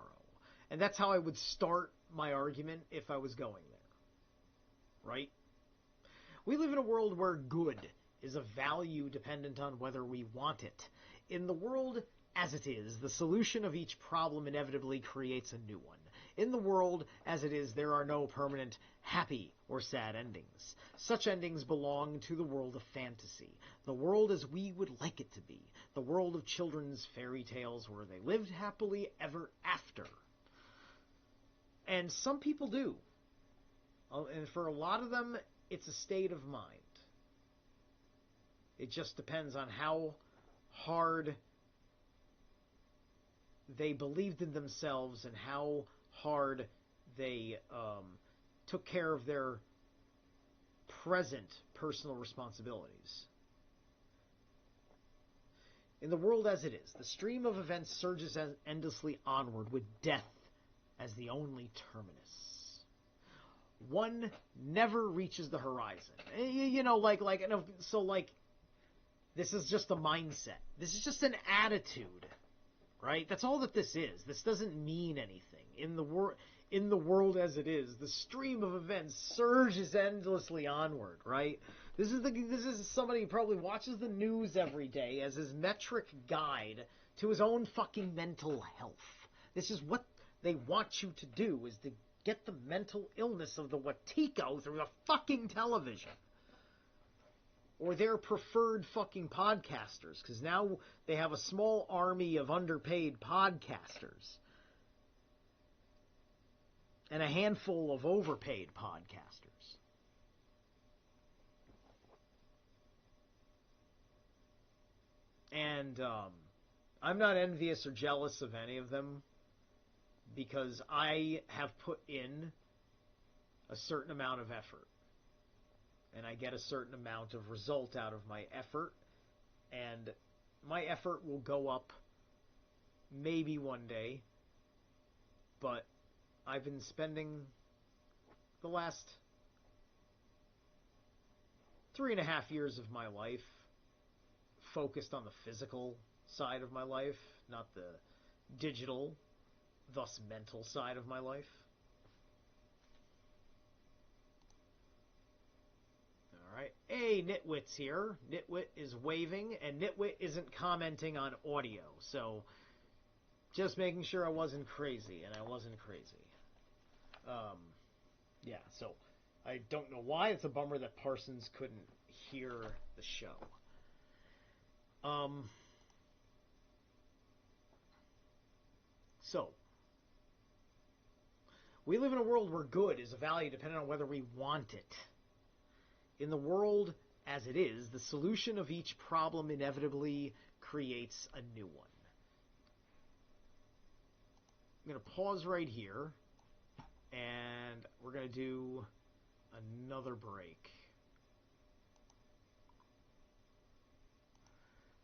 And that's how I would start my argument if I was going there. Right? We live in a world where good is a value dependent on whether we want it. In the world as it is, the solution of each problem inevitably creates a new one. In the world as it is, there are no permanent happy or sad endings. Such endings belong to the world of fantasy, the world as we would like it to be, the world of children's fairy tales where they lived happily ever after. And some people do. And for a lot of them, it's a state of mind. It just depends on how hard they believed in themselves and how hard they took care of their present personal responsibilities. In the world as it is, the stream of events surges endlessly onward with death as the only terminus. One never reaches the horizon. This is just a mindset. This is just an attitude, right? That's all that this is. This doesn't mean anything. In the world as it is, the stream of events surges endlessly onward, right? This is somebody who probably watches the news every day as his metric guide to his own fucking mental health. This is what they want you to do, is to get the mental illness of the Watico through the fucking television. Or their preferred fucking podcasters, because now they have a small army of underpaid podcasters. And a handful of overpaid podcasters. And I'm not envious or jealous of any of them, because I have put in a certain amount of effort. And I get a certain amount of result out of my effort. And my effort will go up maybe one day. But I've been spending the last 3.5 years of my life focused on the physical side of my life, not the digital, thus mental side of my life. Alright. Hey, Nitwit's here. Nitwit is waving, and Nitwit isn't commenting on audio. So, just making sure I wasn't crazy, and I wasn't crazy. Yeah, so, I don't know why. It's a bummer that Parsons couldn't hear the show. So, we live in a world where good is a value dependent on whether we want it. In the world as it is, the solution of each problem inevitably creates a new one. I'm going to pause right here, and we're going to do another break.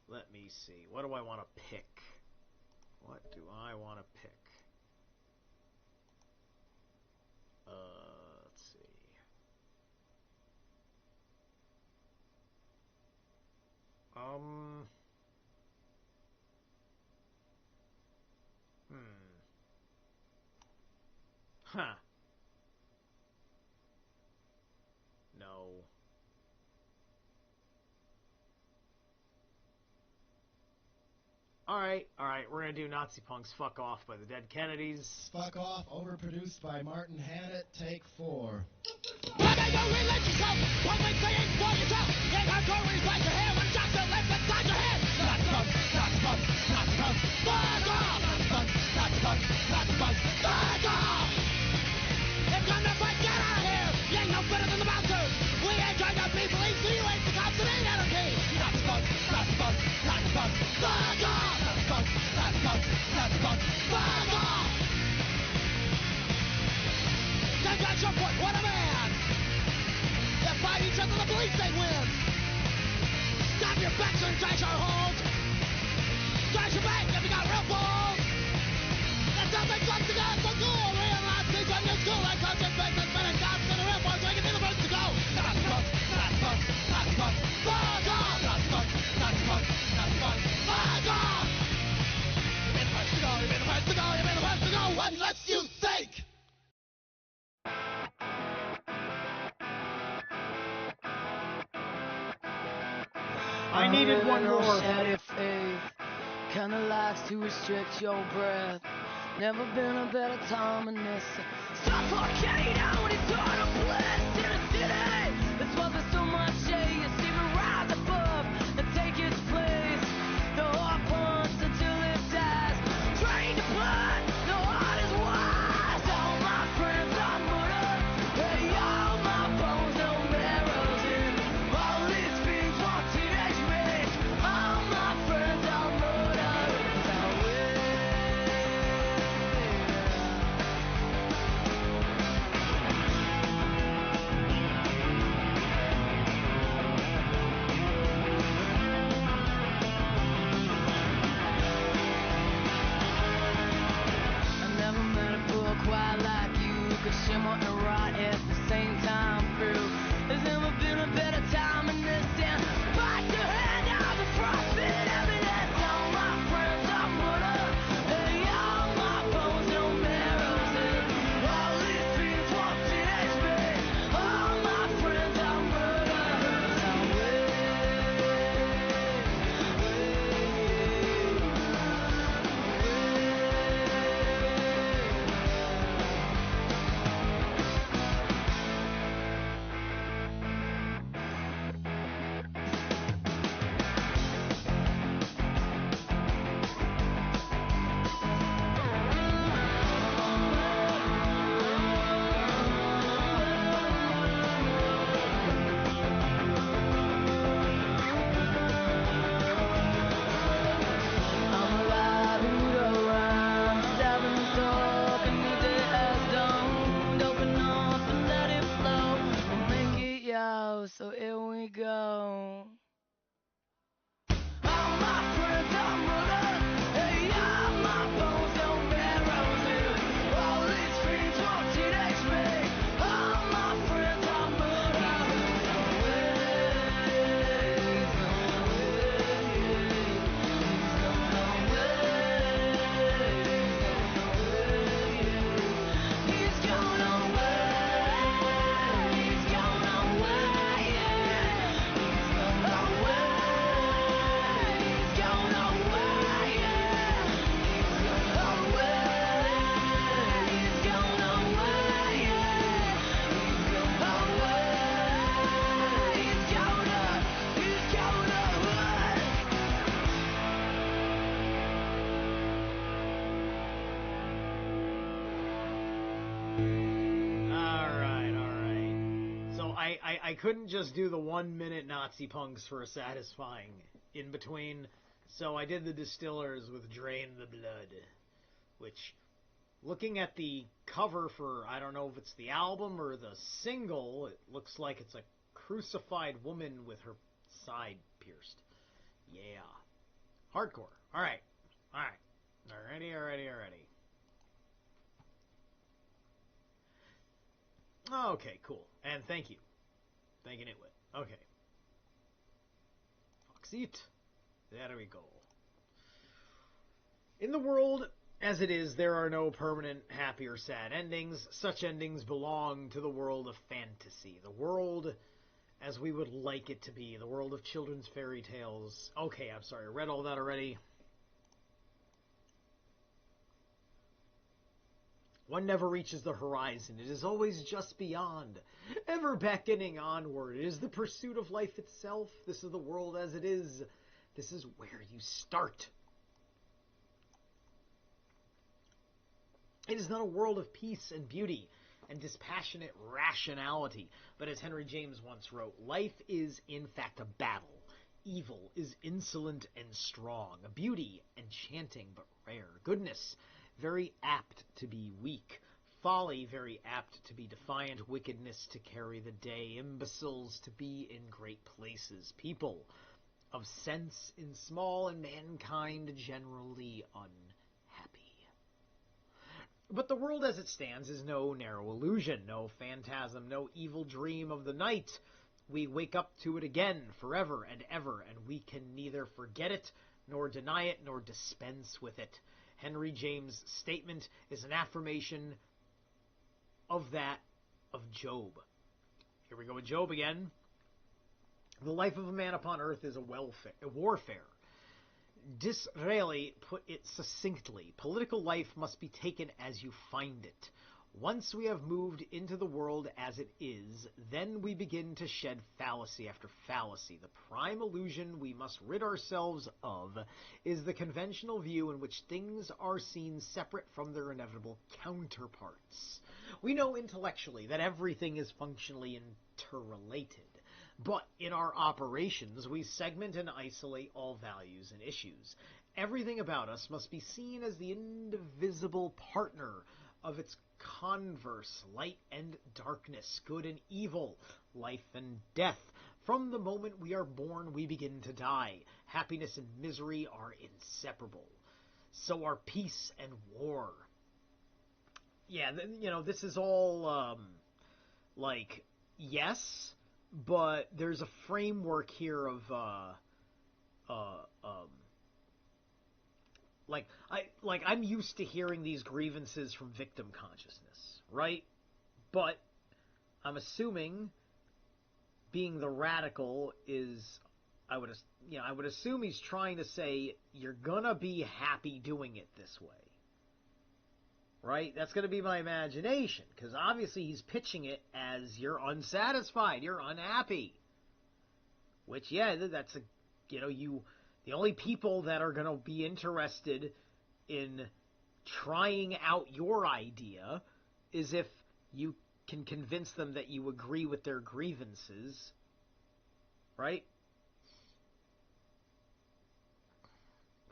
Let me see. What do I want to pick? What do I want to pick? Let's see. Huh. No. Alright, we're gonna do Nazi Punks Fuck Off by the Dead Kennedys. Fuck Off, overproduced by Martin Hannett, take 4. What a man! They fight each other, the police they win. Stop your backs and trash our holes. Trash your bank if you got real balls. That's how they come to go. So cool. Realize these are new school. Like conscious business, men and cops and the real boys. We can be the first to go. Nazi punks, Nazi punks, Nazi punks. Fuck off! Nazi punks, Nazi punks, Nazi punks. brain lets you think. I needed one more. Steady faith kinda likes to restrict your breath. Never been a better time in this. Suffocate out eternal bliss in a city. That's why there's so much shade. You see me rise above and take its place. The heart pumps until it dies. Train to blood, the heart is wise. All my friends are murdered. Hey, all my bones, no marrows in. All these things want teenage rage. All my friends are murdered. It's our way. I never met a fool quite like you, who could shimmer and rot at the same time through. There's never been a better time in this town. Bite your hand out the frostbit evidence. All my friends are murdered. Hey, all my bones, no marrows in. All these dreams want teenage me. All my friends are murdered. It's our way. I'm alive in the rhyme, stabbing the door beneath the ass dome. Open up and let it flow. We'll make it yours, so here we go. All my friends are murdered. Hey, all my bones, no marrows in. All these dreams want teenage me. All my friends are murdered. He's gone away. He's gone away. He's gone away. He's gone away. He's gone away. He's gone away. He's gone away. He's gone away. Alright. So I couldn't just do the 1 minute Nazi punks for a satisfying in between, so I did the Distillers with Drain the Blood, which, looking at the cover for, I don't know if it's the album or the single, it looks like it's a crucified woman with her side pierced. Yeah. Hardcore. Alright. Alrighty. Okay, cool. And thank you. Thank you, Nitwit. Okay. Foxeat. There we go. In the world as it is, there are no permanent happy or sad endings. Such endings belong to the world of fantasy. The world as we would like it to be. The world of children's fairy tales. Okay, I'm sorry. I read all that already. One never reaches the horizon. It is always just beyond, ever beckoning onward. It is the pursuit of life itself. This is the world as it is. This is where you start. It is not a world of peace and beauty and dispassionate rationality, but as Henry James once wrote, life is in fact a battle. Evil is insolent and strong. Beauty enchanting but rare. Goodness very apt to be weak. Folly very apt to be defiant. Wickedness to carry the day. Imbeciles to be in great places. People of sense in small, and mankind generally unhappy. But the world as it stands is no narrow illusion, no phantasm, no evil dream of the night. We wake up to it again, forever and ever, and we can neither forget it, nor deny it, nor dispense with it. Henry James' statement is an affirmation of that of Job. Here we go with Job again. The life of a man upon earth is a warfare. Disraeli put it succinctly. Political life must be taken as you find it. Once we have moved into the world as it is, then we begin to shed fallacy after fallacy. The prime illusion we must rid ourselves of is the conventional view in which things are seen separate from their inevitable counterparts. We know intellectually that everything is functionally interrelated, but in our operations we segment and isolate all values and issues. Everything about us must be seen as the indivisible partner of its converse, light and darkness, good and evil, life and death. From the moment we are born, we begin to die. Happiness and misery are inseparable. So are peace and war. Yeah, this is all, yes, but there's a framework here of, I'm used to hearing these grievances from victim consciousness, right? But I'm assuming being the radical is, I would assume he's trying to say you're gonna be happy doing it this way, right? That's gonna be my imagination, because obviously he's pitching it as you're unsatisfied, you're unhappy, which that's the only people that are gonna be interested in trying out your idea is if you can convince them that you agree with their grievances, right?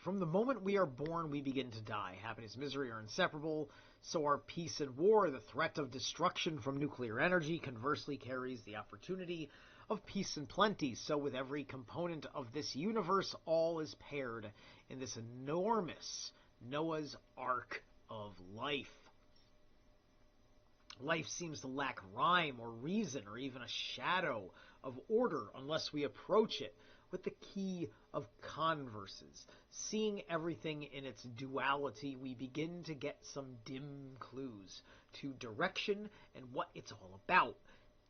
From the moment we are born, we begin to die. Happiness and misery are inseparable. So are peace and war. The threat of destruction from nuclear energy conversely carries the opportunity of peace and plenty. So with every component of this universe, all is paired in this enormous Noah's Ark of life. Life seems to lack rhyme or reason or even a shadow of order unless we approach it with the key of converses. Seeing everything in its duality, we begin to get some dim clues to direction and what it's all about.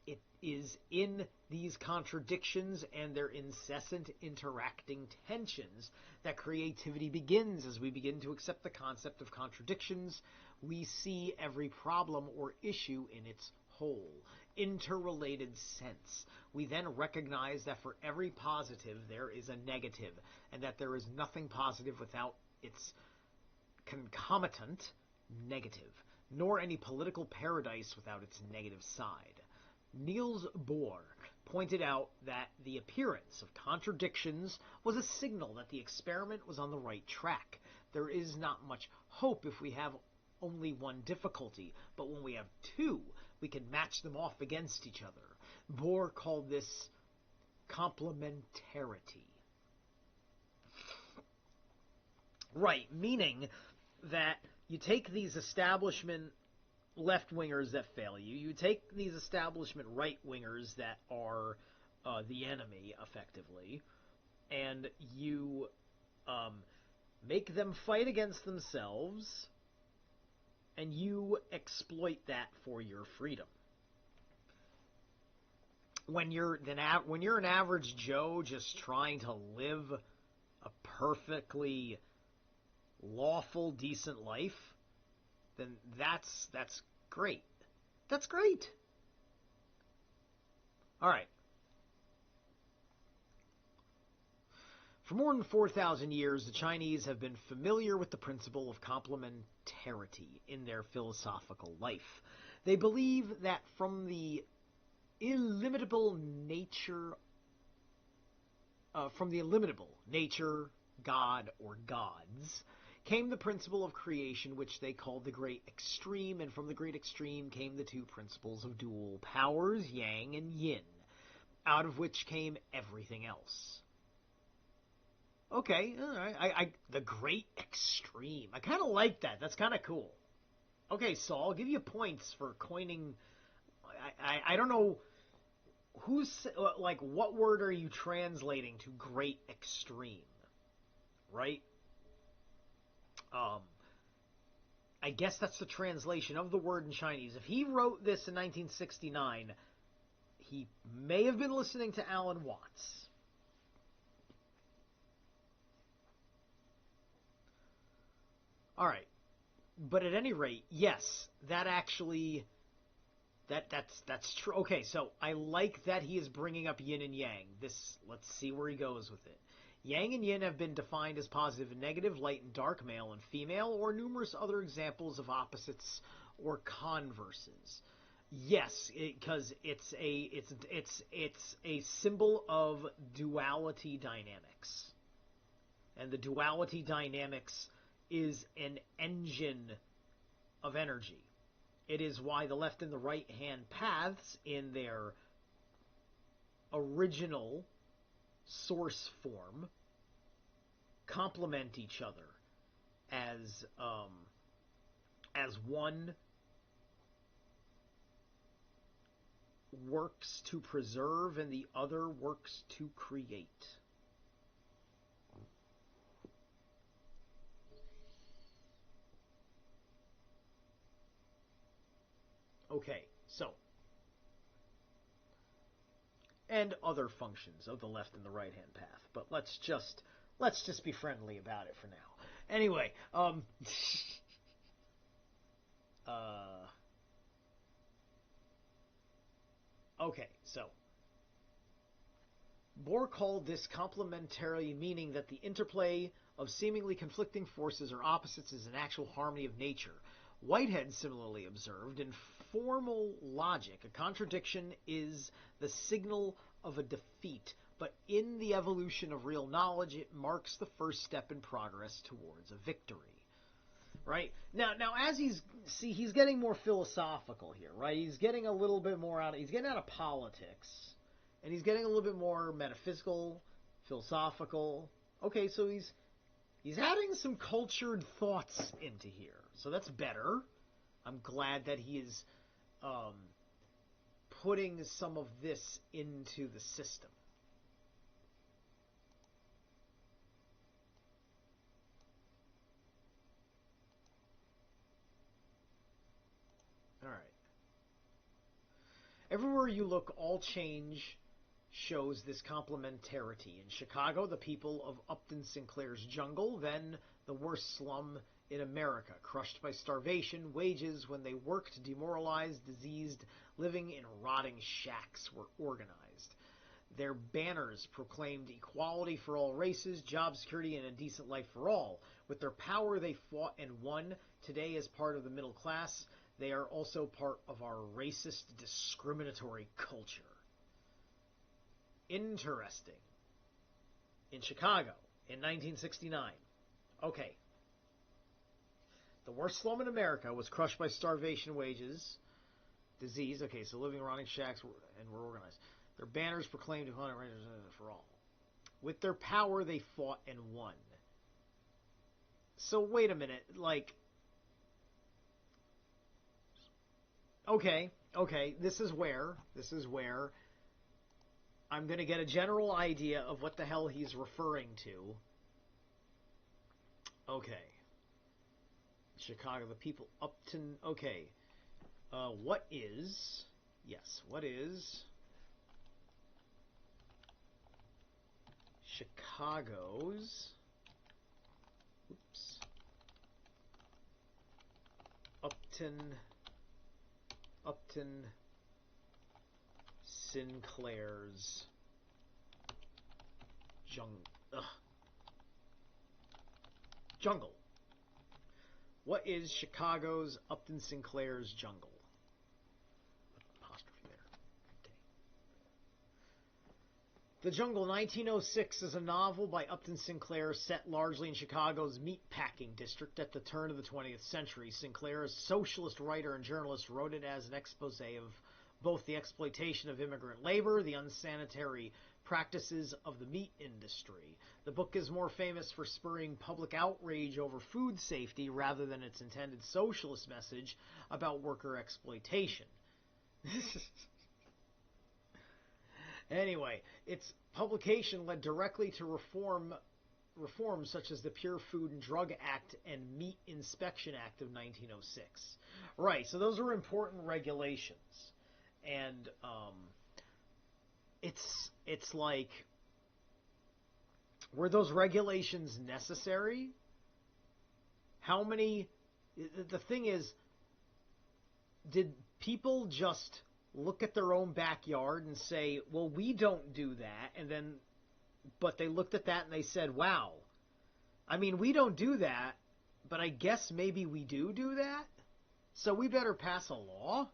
It is in these contradictions and their incessant interacting tensions that creativity begins. As we begin to accept the concept of contradictions, we see every problem or issue in its whole, interrelated sense. We then recognize that for every positive there is a negative, and that there is nothing positive without its concomitant negative, nor any political paradise without its negative side. Niels Bohr pointed out that the appearance of contradictions was a signal that the experiment was on the right track. There is not much hope if we have only one difficulty, but when we have two, we can match them off against each other. Bohr called this complementarity. Right, meaning that you take these establishment left-wingers that fail you, you take these establishment right-wingers that are the enemy, effectively, and you make them fight against themselves, and you exploit that for your freedom. When you're an average Joe just trying to live a perfectly lawful, decent life, then that's great. That's great. All right. For more than 4,000 years, the Chinese have been familiar with the principle of complementarity in their philosophical life. They believe that from the illimitable nature, God, or gods, came the principle of creation, which they called the great extreme, and from the great extreme came the two principles of dual powers, yang and yin, out of which came everything else. Okay, all right. The great extreme. I kind of like that. That's kind of cool. Okay, Saul, I'll give you points for coining. I don't know what word are you translating to great extreme, right? I guess that's the translation of the word in Chinese. If he wrote this in 1969, he may have been listening to Alan Watts. All right. But at any rate, yes, that actually that's true. Okay, so I like that he is bringing up yin and yang. Let's see where he goes with it. Yang and yin have been defined as positive and negative, light and dark, male and female, or numerous other examples of opposites or converses. Yes, because it's a symbol of duality dynamics. And the duality dynamics is an engine of energy. It is why the left and the right hand paths in their original source form complement each other as one works to preserve and the other works to create. Okay, so, and other functions of the left and the right hand path, but let's just be friendly about it for now. Anyway, okay, so Bohr called this complementary, meaning that the interplay of seemingly conflicting forces or opposites is an actual harmony of nature. Whitehead similarly observed, in formal logic, a contradiction is the signal of a defeat, but in the evolution of real knowledge, it marks the first step in progress towards a victory. Right? Now as he's getting more philosophical here, right? He's getting a little bit more he's getting out of politics, and he's getting a little bit more metaphysical, philosophical. Okay, so he's adding some cultured thoughts into here. So that's better. I'm glad that he is putting some of this into the system. All right. Everywhere you look, all change shows this complementarity. In Chicago, the people of Upton Sinclair's jungle, then the worst slum in America, crushed by starvation, wages when they worked, demoralized, diseased, living in rotting shacks, were organized. Their banners proclaimed equality for all races, job security, and a decent life for all. With their power, they fought and won. Today, as part of the middle class, they are also part of our racist, discriminatory culture. Interesting. In Chicago, in 1969. Okay. The worst slum in America was crushed by starvation, wages, disease. Okay, so living in rotting shacks and were organized. Their banners proclaimed for all. With their power, they fought and won. So wait a minute, okay, this is where I'm going to get a general idea of what the hell he's referring to. Okay. Chicago, the people, Upton, okay. What is Chicago's, Upton Sinclair's jungle. What is Chicago's Upton Sinclair's jungle? Apostrophe there. Okay. The Jungle, 1906, is a novel by Upton Sinclair set largely in Chicago's meatpacking district at the turn of the 20th century. Sinclair, a socialist writer and journalist, wrote it as an expose of both the exploitation of immigrant labor, the unsanitary practices of the meat industry. The book is more famous for spurring public outrage over food safety rather than its intended socialist message about worker exploitation. Anyway, its publication led directly to reform reforms such as the Pure Food and Drug Act and Meat Inspection Act of 1906. Right, so those are important regulations. And it's like, were those regulations necessary? How many... The thing is, did people just look at their own backyard and say, well, we don't do that, and then, but they looked at that and they said, wow, I mean, we don't do that, but I guess maybe we do that, so we better pass a law,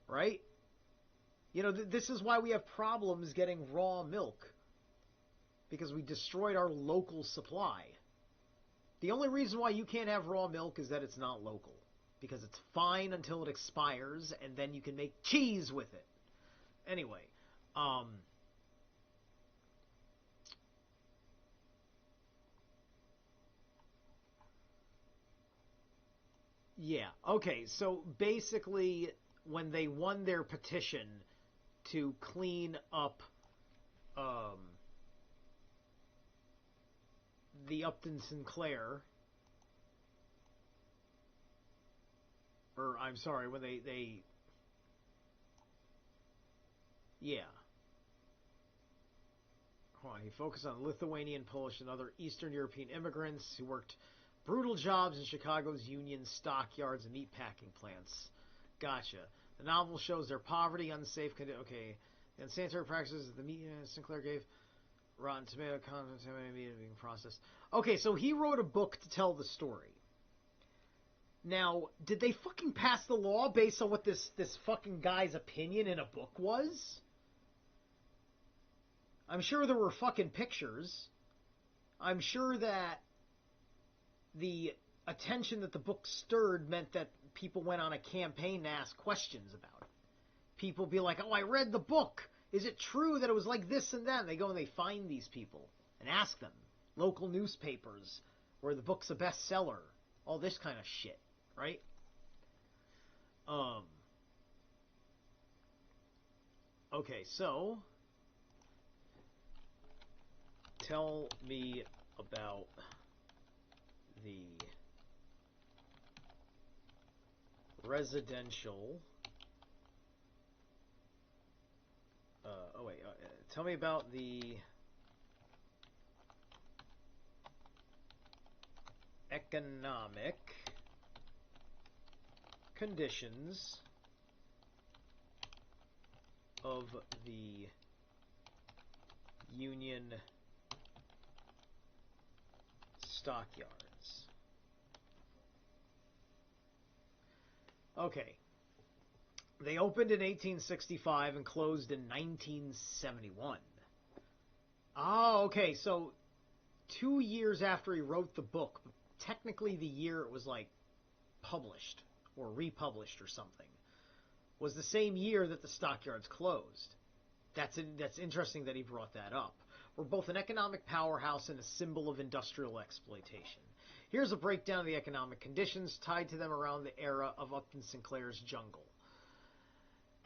right? You know, this is why we have problems getting raw milk, because we destroyed our local supply. The only reason why you can't have raw milk is that it's not local. Because it's fine until it expires, and then you can make cheese with it. Anyway, yeah, okay, so basically, when they won their petition to clean up the Upton Sinclair, or I'm sorry, when they yeah. Hold on, he focused on Lithuanian, Polish, and other Eastern European immigrants who worked brutal jobs in Chicago's union stockyards and meatpacking plants. Gotcha. The novel shows their poverty, unsafe okay, the unsanitary practices the meat Sinclair gave, rotten tomato content, meat being processed. Okay, so he wrote a book to tell the story. Now, did they fucking pass the law based on what this fucking guy's opinion in a book was? I'm sure there were fucking pictures. I'm sure that the attention that the book stirred meant that people went on a campaign to ask questions about it. People be like, oh, I read the book. Is it true that it was like this and that? And they go and they find these people and ask them. Local newspapers where the book's a bestseller. All this kind of shit, right? Okay, so tell me about the residential... tell me about the economic conditions of the Union stockyards. Okay. They opened in 1865 and closed in 1971. Oh, okay, so 2 years after he wrote the book, technically the year it was, like, published or republished or something, was the same year that the stockyards closed. That's interesting that he brought that up. We're both an economic powerhouse and a symbol of industrial exploitation. Here's a breakdown of the economic conditions tied to them around the era of Upton Sinclair's jungle.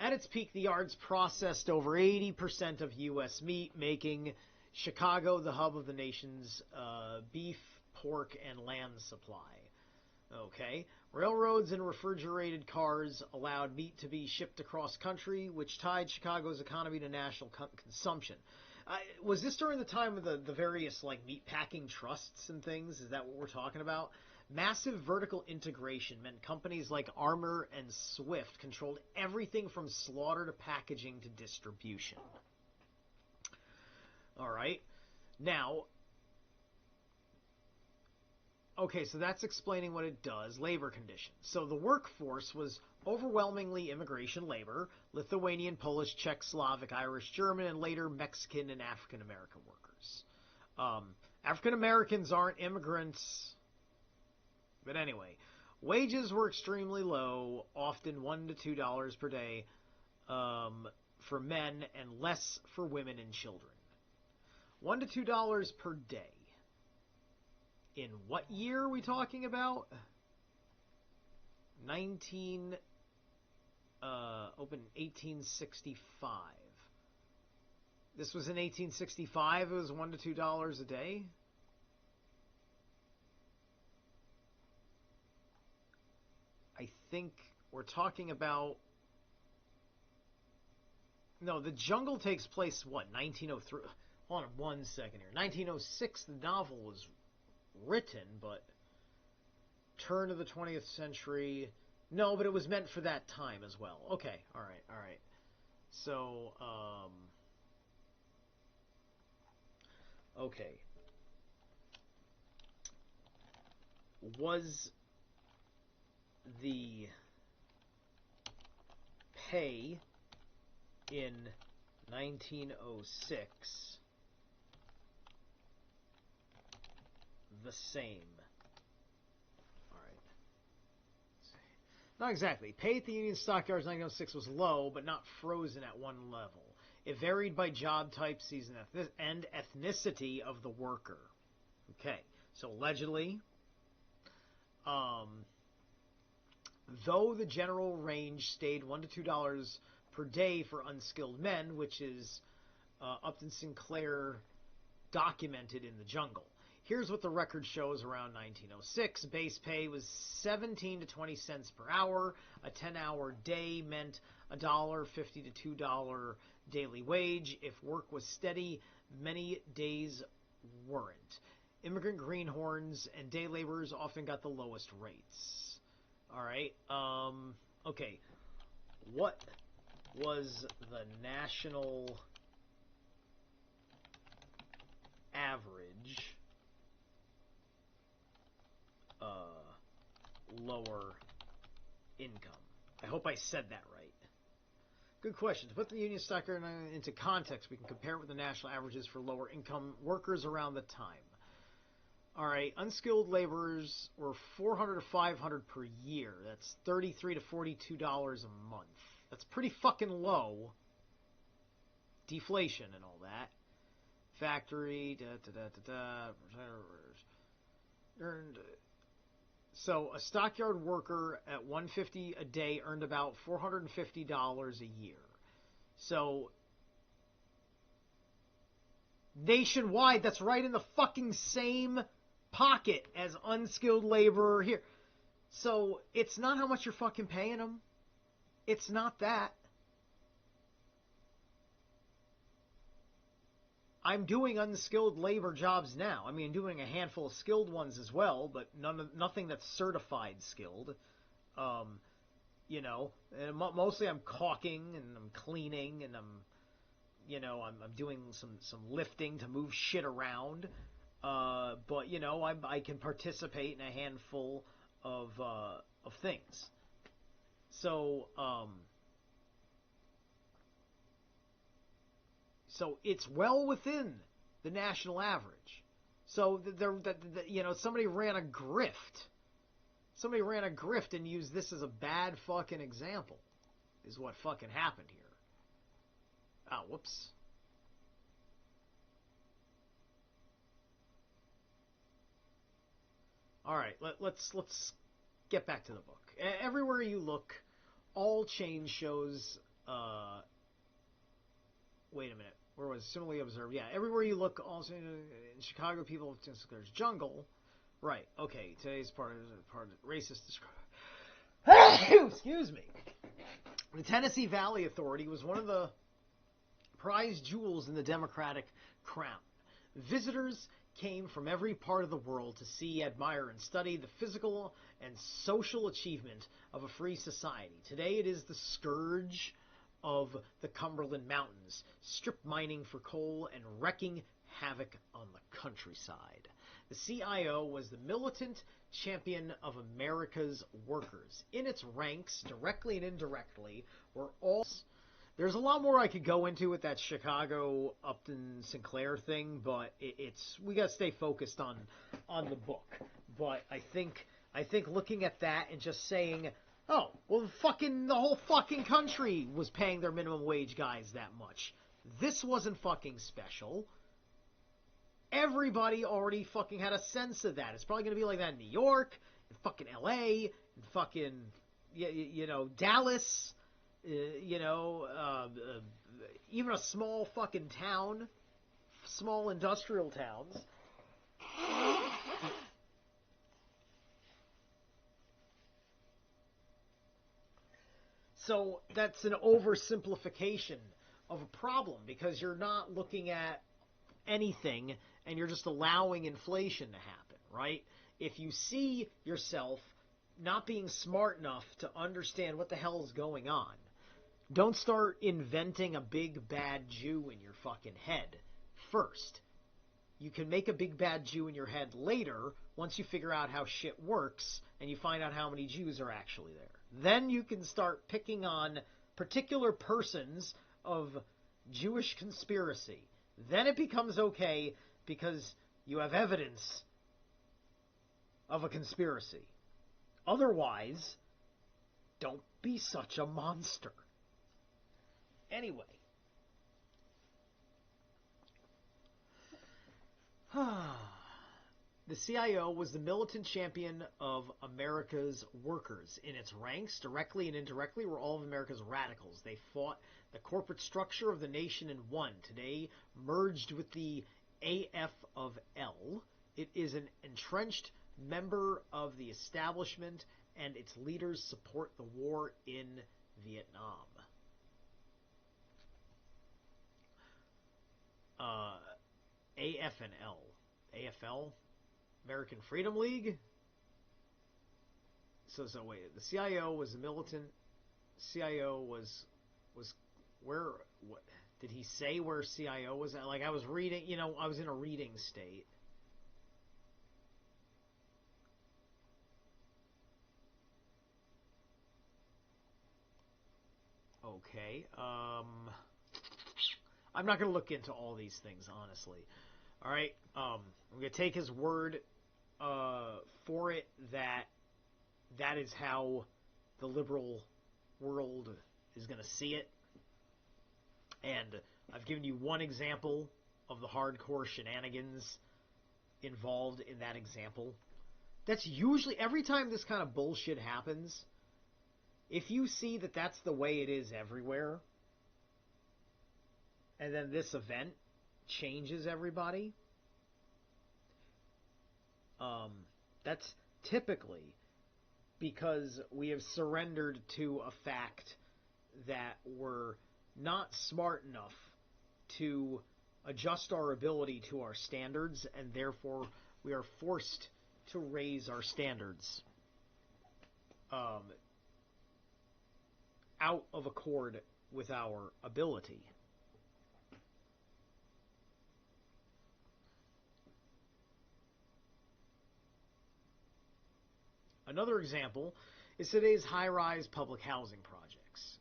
At its peak, the yards processed over 80% of U.S. meat, making Chicago the hub of the nation's beef, pork, and lamb supply. Okay. Railroads and refrigerated cars allowed meat to be shipped across country, which tied Chicago's economy to national consumption. Was this during the time of the various, like, meat packing trusts and things? Is that what we're talking about? Massive vertical integration meant companies like Armour and Swift controlled everything from slaughter to packaging to distribution. All right. Now, okay, so that's explaining what it does, labor conditions. So the workforce was overwhelmingly immigration labor, Lithuanian, Polish, Czech, Slavic, Irish, German, and later Mexican and African American workers. African Americans aren't immigrants, but anyway, wages were extremely low, often $1 to $2 per day for men and less for women and children. $1 to $2 per day. In what year are we talking about? Open 1865. This was in 1865. It was $1 to $2 a day. I think we're talking about... No, the jungle takes place, what, 1903? Hold on 1 second here. 1906, the novel was written, but turn of the 20th century... No, but it was meant for that time as well. Okay, all right. So, okay. Was the pay in 1906 the same? All right. Not exactly. Pay at the Union Stockyards in 1906 was low, but not frozen at one level. It varied by job type, season, and ethnicity of the worker. Okay, so allegedly, though the general range stayed $1 to $2 per day for unskilled men, which is Upton Sinclair documented in The Jungle. Here's what the record shows around 1906. Base pay was 17 to 20 cents per hour. A 10-hour day meant $1.50 to $2 daily wage. If work was steady, many days weren't. Immigrant greenhorns and day laborers often got the lowest rates. All right. Okay. What was the national average lower income? I hope I said that right. Good question. To put the Union Stockyard into context, we can compare it with the national averages for lower income workers around the time. All right, unskilled laborers were $400 to $500 per year. That's $33 to $42 a month. That's pretty fucking low. Deflation and all that. Factory, earned. So a stockyard worker at $150 a day earned about $450 a year. So nationwide, that's right in the fucking same pocket as unskilled laborer here. So it's not how much you're fucking paying them. It's not that. I'm doing unskilled labor jobs now. I mean, doing a handful of skilled ones as well, but nothing that's certified skilled. You know, and mostly I'm caulking and I'm cleaning and I'm doing some lifting to move shit around. But you know, I can participate in a handful of things. So So it's well within the national average. So somebody ran a grift. Somebody ran a grift and used this as a bad fucking example, is what fucking happened here. Oh, whoops. All right, let's get back to the book. Everywhere you look, all change shows. Wait a minute. Where was similarly observed? Yeah, everywhere you look, also in Chicago, people there's jungle. Right. Okay. Today's part of racist discrimination. Excuse me. The Tennessee Valley Authority was one of the prized jewels in the Democratic crown. Visitors came from every part of the world to see, admire, and study the physical and social achievement of a free society. Today it is the scourge of the Cumberland Mountains, strip mining for coal and wreaking havoc on the countryside. The CIO was the militant champion of America's workers. In its ranks, directly and indirectly, were all... There's a lot more I could go into with that Chicago Upton Sinclair thing, but we got to stay focused on the book. But I think looking at that and just saying, oh, well, the whole fucking country was paying their minimum wage guys that much. This wasn't fucking special. Everybody already fucking had a sense of that. It's probably going to be like that in New York, in fucking L.A., in fucking, Dallas, even a small fucking town, small industrial towns. So that's an oversimplification of a problem because you're not looking at anything and you're just allowing inflation to happen, right? If you see yourself not being smart enough to understand what the hell is going on, don't start inventing a big bad Jew in your fucking head first. You can make a big bad Jew in your head later once you figure out how shit works and you find out how many Jews are actually there. Then you can start picking on particular persons of Jewish conspiracy. Then it becomes okay because you have evidence of a conspiracy. Otherwise, don't be such a monster. Anyway. The CIO was the militant champion of America's workers. In its ranks, directly and indirectly, were all of America's radicals. They fought the corporate structure of the nation and won. Today, merged with the AFL, it is an entrenched member of the establishment, and its leaders support the war in Vietnam. AFL? American Freedom League? So wait, the CIO was a militant. CIO was where? What did he say? Where CIO was at? Like I was reading, I was in a reading state. Okay. I'm not going to look into all these things, honestly. All right. I'm going to take his word for it that is how the liberal world is going to see it. And I've given you one example of the hardcore shenanigans involved in that example. That's usually, every time this kind of bullshit happens, if you see that that's the way it is everywhere, and then this event changes everybody, that's typically because we have surrendered to a fact that we're not smart enough to adjust our ability to our standards, and therefore we are forced to raise our standards out of accord with our ability. Another example is today's high-rise public housing projects.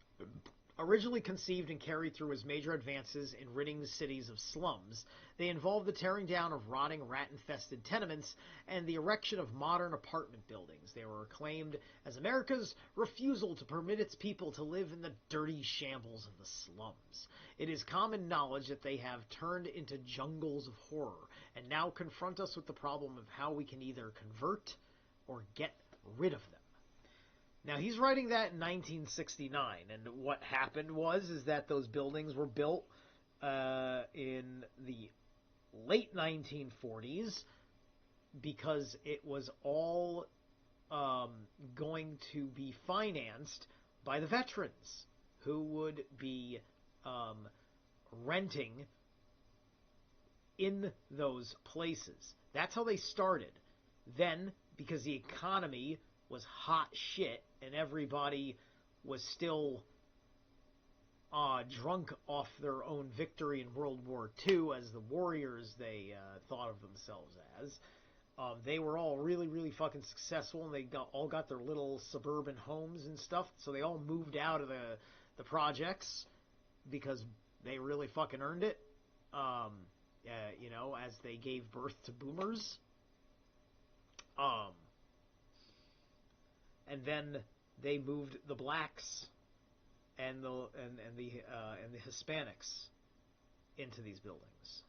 Originally conceived and carried through as major advances in ridding the cities of slums, they involved the tearing down of rotting, rat-infested tenements and the erection of modern apartment buildings. They were acclaimed as America's refusal to permit its people to live in the dirty shambles of the slums. It is common knowledge that they have turned into jungles of horror and now confront us with the problem of how we can either convert or get rid of them. Now, he's writing that in 1969, and what happened is that those buildings were built in the late 1940s because it was all going to be financed by the veterans who would be renting in those places. That's how they started. Then, because the economy was hot shit and everybody was still drunk off their own victory in World War II as the warriors they thought of themselves as, they were all really, really fucking successful, and they all got their little suburban homes and stuff, so they all moved out of the projects because they really fucking earned it, as they gave birth to boomers. And then they moved the blacks and the Hispanics into these buildings,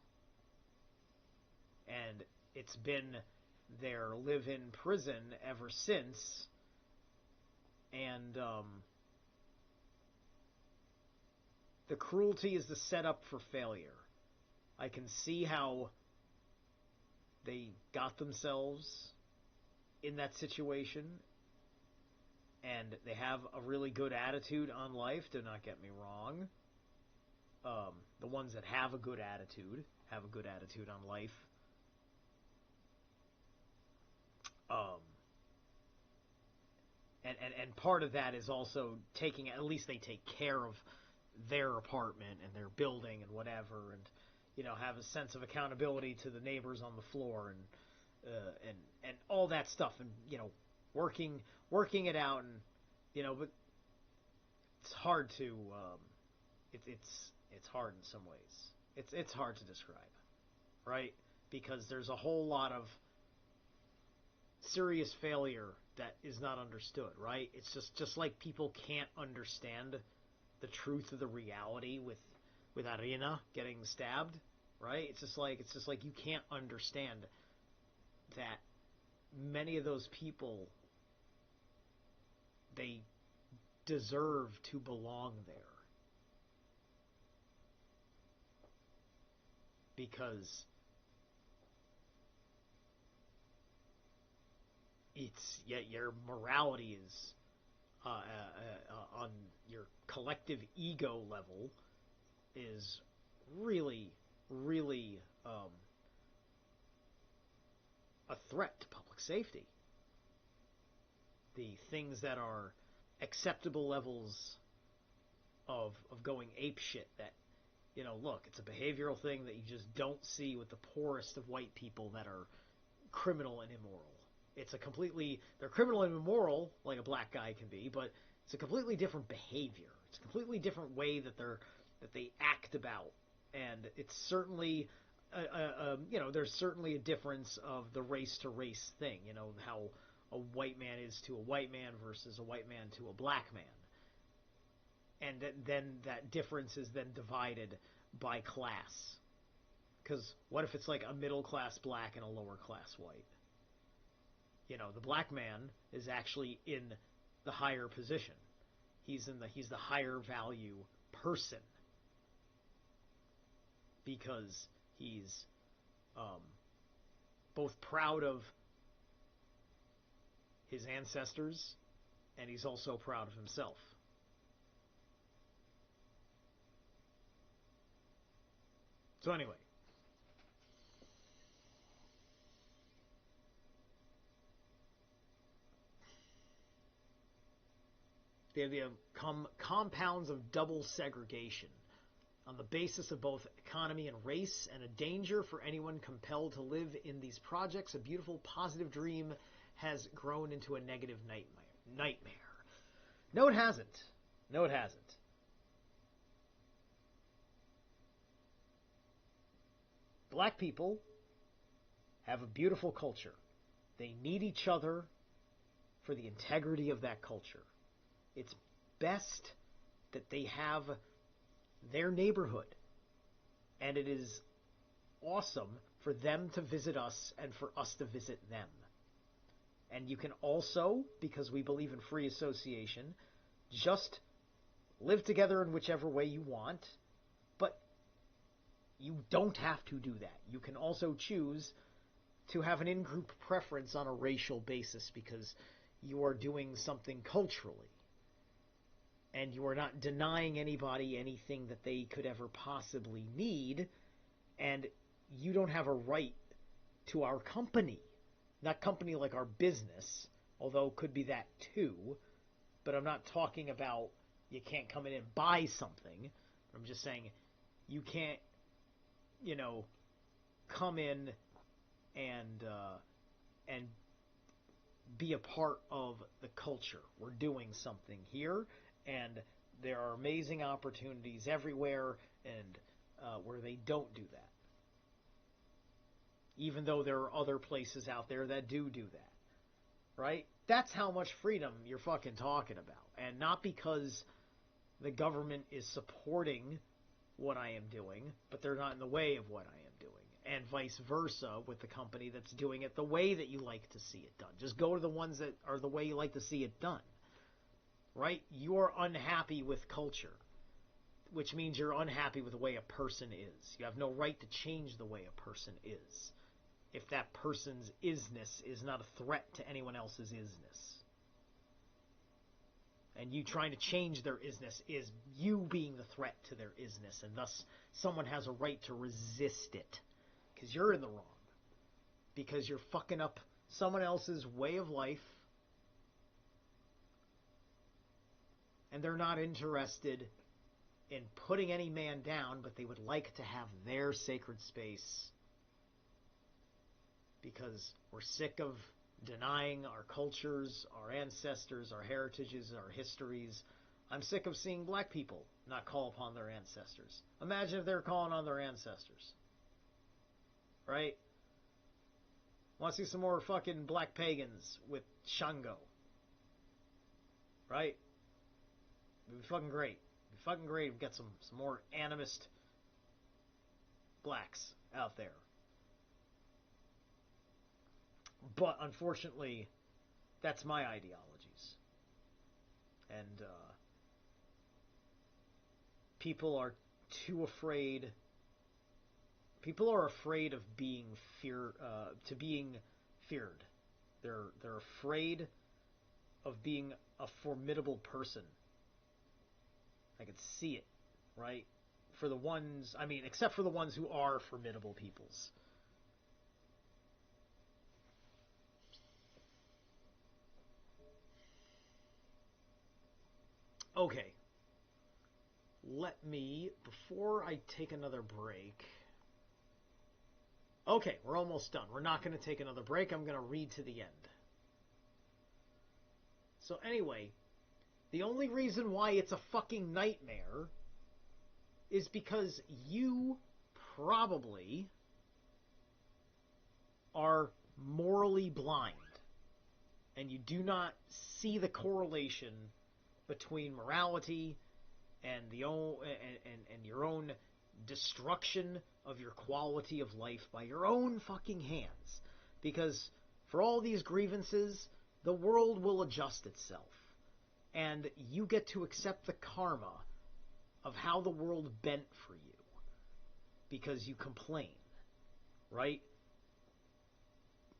and it's been their live-in prison ever since. And The cruelty is the setup for failure. I can see how they got themselves in that situation, and they have a really good attitude on life, do not get me wrong. The ones that have a good attitude on life. And part of that is also taking, at least they take care of their apartment and their building and whatever, and have a sense of accountability to the neighbors on the floor and all that stuff, and working it out, and but it's hard to it's hard in some ways. It's hard to describe, right? Because there's a whole lot of serious failure that is not understood, right? It's just like people can't understand the truth of the reality with Arena getting stabbed, right? It's just like you can't understand that many of those people, they deserve to belong there. Because your morality is on your collective ego level is really, really a threat to public safety. The things that are acceptable levels of going apeshit that, look, it's a behavioral thing that you just don't see with the poorest of white people that are criminal and immoral. They're criminal and immoral, like a black guy can be, but it's a completely different behavior. It's a completely different way that they act about. And it's certainly, there's certainly a difference of the race to race thing, how a white man is to a white man versus a white man to a black man. And then that difference is then divided by class. Because what if it's like a middle class black and a lower class white? The black man is actually in the higher position. He's the higher value person because he's both proud of his ancestors and he's also proud of himself. So anyway, they become compounds of double segregation on the basis of both economy and race, and a danger for anyone compelled to live in these projects. A beautiful, positive dream has grown into a negative nightmare. No, it hasn't. No, it hasn't. Black people have a beautiful culture. They need each other for the integrity of that culture. It's best that they have their neighborhood. And it is awesome for them to visit us and for us to visit them. And you can also, because we believe in free association, just live together in whichever way you want, but you don't have to do that. You can also choose to have an in-group preference on a racial basis because you are doing something culturally. And you are not denying anybody anything that they could ever possibly need, and you don't have a right to our company. Not company like our business, although it could be that too, but I'm not talking about you can't come in and buy something. I'm just saying you can't, come in and be a part of the culture. We're doing something here, and there are amazing opportunities everywhere, and where they don't do that. Even though there are other places out there that do that, right? That's how much freedom you're fucking talking about. And not because the government is supporting what I am doing, but they're not in the way of what I am doing. And vice versa with the company that's doing it the way that you like to see it done. Just go to the ones that are the way you like to see it done. Right? You're unhappy with culture. which means you're unhappy with the way a person is. You have no right to change the way a person is, if that person's isness is not a threat to anyone else's isness. And you trying to change their isness is you being the threat to their isness, and thus someone has a right to resist it, because you're in the wrong. Because you're fucking up someone else's way of life, and they're not interested in putting any man down, but they would like to have their sacred space, because we're sick of denying our cultures, our ancestors, our heritages, our histories. I'm sick of seeing black people not call upon their ancestors. Imagine if they're calling on their ancestors. Right? Want to see some more fucking black pagans with Shango. Right? It'd be fucking great. It'd be fucking great if we get some more animist blacks out there. But unfortunately, that's my ideologies. And people are too afraid. People are afraid of being feared. They're afraid of being a formidable person. I could see it, right? For the ones, I mean, except for the ones who are formidable peoples. Okay. Let me, before I take another break... Okay, we're almost done. We're not going to take another break. I'm going to read to the end. So anyway, the only reason why it's a fucking nightmare is because you probably are morally blind, and you do not see the correlation between morality and your own destruction of your quality of life by your own fucking hands. Because for all these grievances, the world will adjust itself. And you get to accept the karma of how the world bent for you. Because you complain. Right?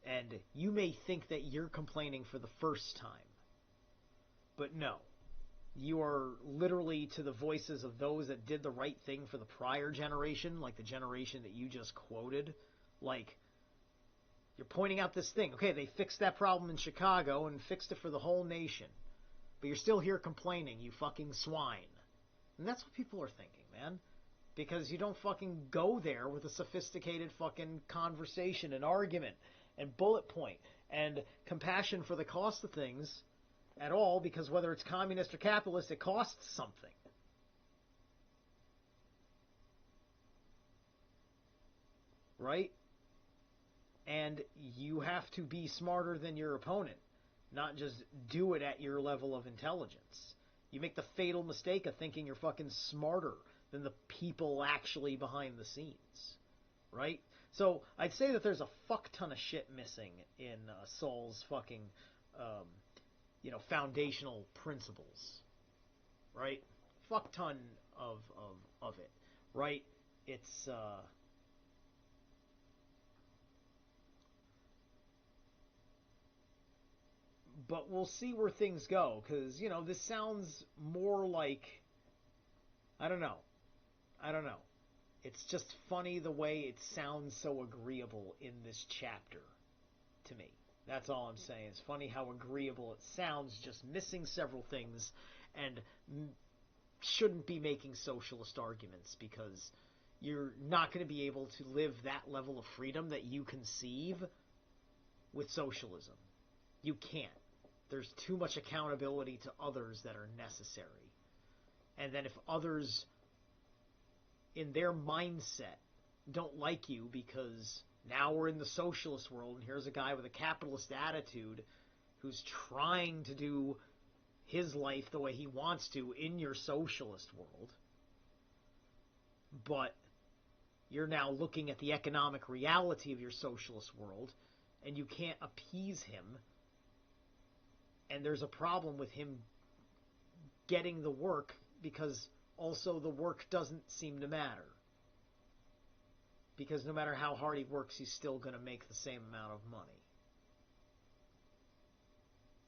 And you may think that you're complaining for the first time. But no. You are literally to the voices of those that did the right thing for the prior generation, like the generation that you just quoted. Like, you're pointing out this thing. Okay, they fixed that problem in Chicago and fixed it for the whole nation. But you're still here complaining, you fucking swine. And that's what people are thinking, man. Because you don't fucking go there with a sophisticated fucking conversation and argument and bullet point and compassion for the cost of things at all, because whether it's communist or capitalist, it costs something. Right? And you have to be smarter than your opponent, not just do it at your level of intelligence. You make the fatal mistake of thinking you're fucking smarter than the people actually behind the scenes. Right? So I'd say that there's a fuck ton of shit missing in Saul's fucking... foundational principles, right? Fuck ton of it, right? It's, but we'll see where things go, because, this sounds more like, I don't know. It's just funny the way it sounds so agreeable in this chapter, to me. That's all I'm saying. It's funny how agreeable it sounds, just missing several things, and shouldn't be making socialist arguments, because you're not going to be able to live that level of freedom that you conceive with socialism. You can't. There's too much accountability to others that are necessary. And then if others, in their mindset, don't like you because... now we're in the socialist world, and here's a guy with a capitalist attitude who's trying to do his life the way he wants to in your socialist world. But you're now looking at the economic reality of your socialist world, and you can't appease him, and there's a problem with him getting the work because also the work doesn't seem to matter. Because no matter how hard he works, he's still going to make the same amount of money.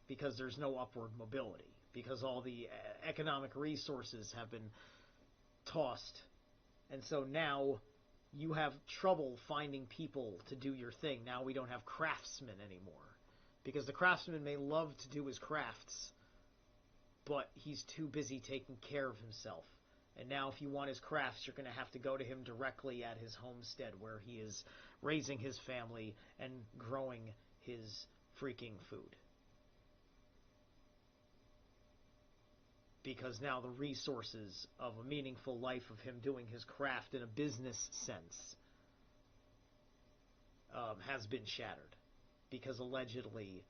Because there's no upward mobility. Because all the economic resources have been tossed. And so now you have trouble finding people to do your thing. Now we don't have craftsmen anymore. Because the craftsman may love to do his crafts, but he's too busy taking care of himself. And now if you want his crafts, you're going to have to go to him directly at his homestead where he is raising his family and growing his freaking food. Because now the resources of a meaningful life of him doing his craft in a business sense has been shattered. Because allegedly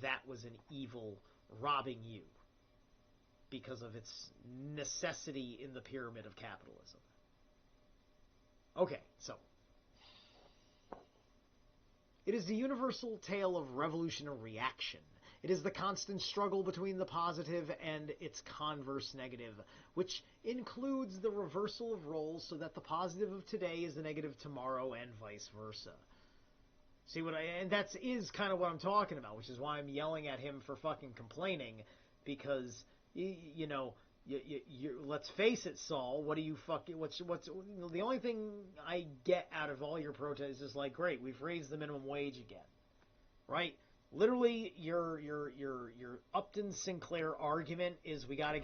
that was an evil robbing you. Because of its necessity in the pyramid of capitalism. Okay, so. It is the universal tale of revolution and reaction. It is the constant struggle between the positive and its converse negative, which includes the reversal of roles so that the positive of today is the negative tomorrow and vice versa. See what and that is kind of what I'm talking about, which is why I'm yelling at him for fucking complaining, because you know, let's face it, Saul. What do you fucking? What's the only thing I get out of all your protests is like, great, we've raised the minimum wage again, right? Literally, your Upton Sinclair argument is we gotta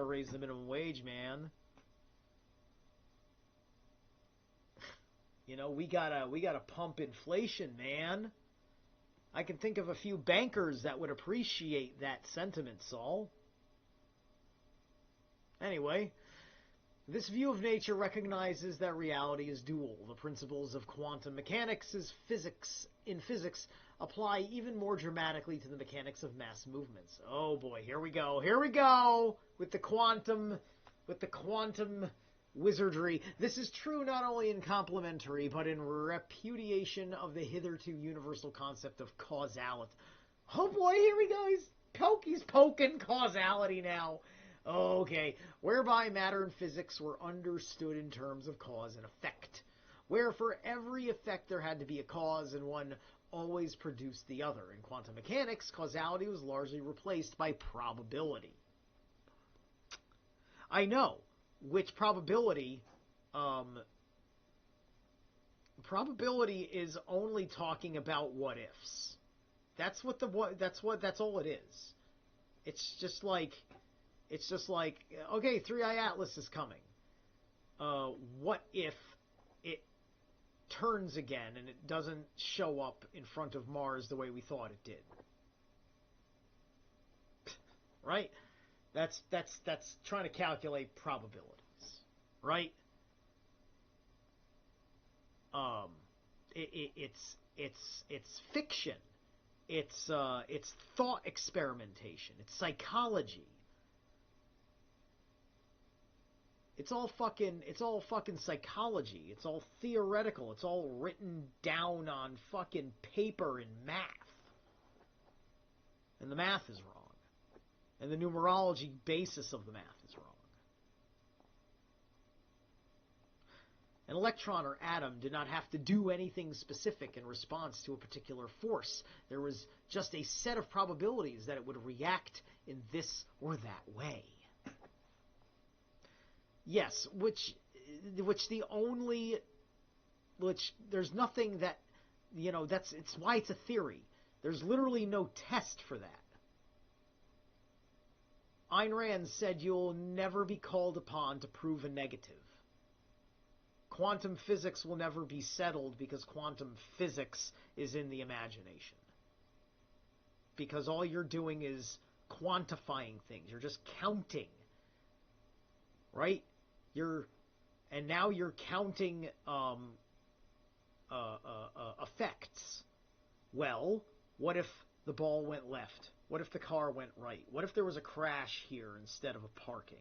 raise the minimum wage, man. You know, we gotta pump inflation, man. I can think of a few bankers that would appreciate that sentiment, Saul. Anyway, this view of nature recognizes that reality is dual. The principles of quantum mechanics in physics apply even more dramatically to the mechanics of mass movements. Oh boy, here we go with the quantum wizardry. This is true not only in complementary, but in repudiation of the hitherto universal concept of causality. Oh boy, here we go. He's poking causality now. Okay, whereby matter and physics were understood in terms of cause and effect, where for every effect there had to be a cause and one always produced the other. In quantum mechanics, causality was largely replaced by probability. I know, which probability is only talking about what ifs. That's all it is. It's just like, okay, 3i Atlas is coming. What if it turns again and it doesn't show up in front of Mars the way we thought it did? Right? That's trying to calculate probabilities, right? It's fiction. It's thought experimentation. It's psychology. It's all fucking psychology. It's all theoretical. It's all written down on fucking paper in math. And the math is wrong. And the numerology basis of the math is wrong. An electron or atom did not have to do anything specific in response to a particular force. There was just a set of probabilities that it would react in this or that way. Yes, which there's nothing that, it's why it's a theory. There's literally no test for that. Ayn Rand said you'll never be called upon to prove a negative. Quantum physics will never be settled because quantum physics is in the imagination. Because all you're doing is quantifying things. You're just counting. Right? Now you're counting effects. Well, what if the ball went left? What if the car went right? What if there was a crash here instead of a parking?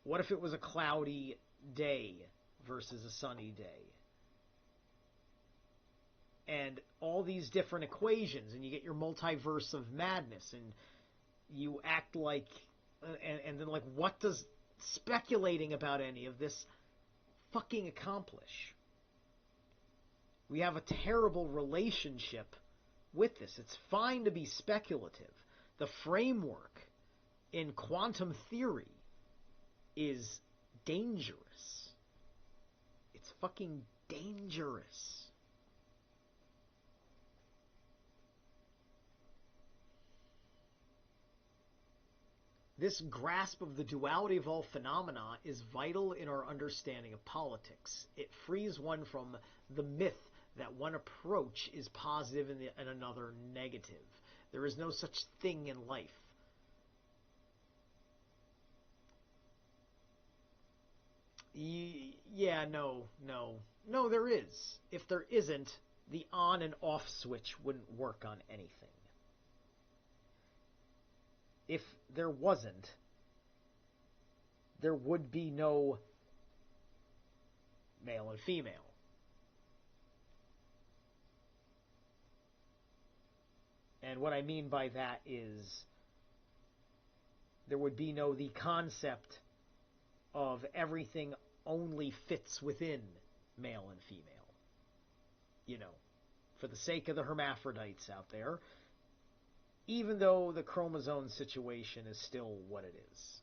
What if it was a cloudy day versus a sunny day? And all these different equations, and you get your multiverse of madness, and you act like and then, like, what does speculating about any of this fucking accomplish? We have a terrible relationship with this. It's fine to be speculative. The framework in quantum theory is dangerous. It's fucking dangerous. This grasp of the duality of all phenomena is vital in our understanding of politics. It frees one from the myth that one approach is positive and another negative. There is no such thing in life. Yeah, no, there is. If there isn't, the on and off switch wouldn't work on anything. If there wasn't, there would be no male and female. And what I mean by that is there would be no the concept of everything only fits within male and female. You know, for the sake of the hermaphrodites out there, even though the chromosome situation is still what it is.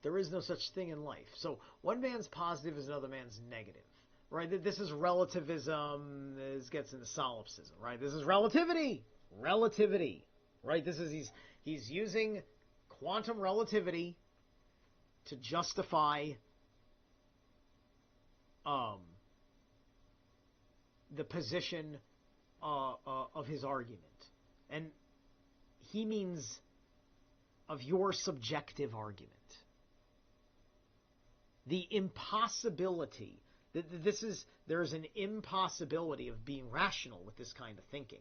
There is no such thing in life. So one man's positive is another man's negative. Right? This is relativism. This gets into solipsism. Right? This is relativity. Relativity. Right? This is he's using quantum relativity to justify the position of his argument. And he means of your subjective argument. The impossibility, there's an impossibility of being rational with this kind of thinking.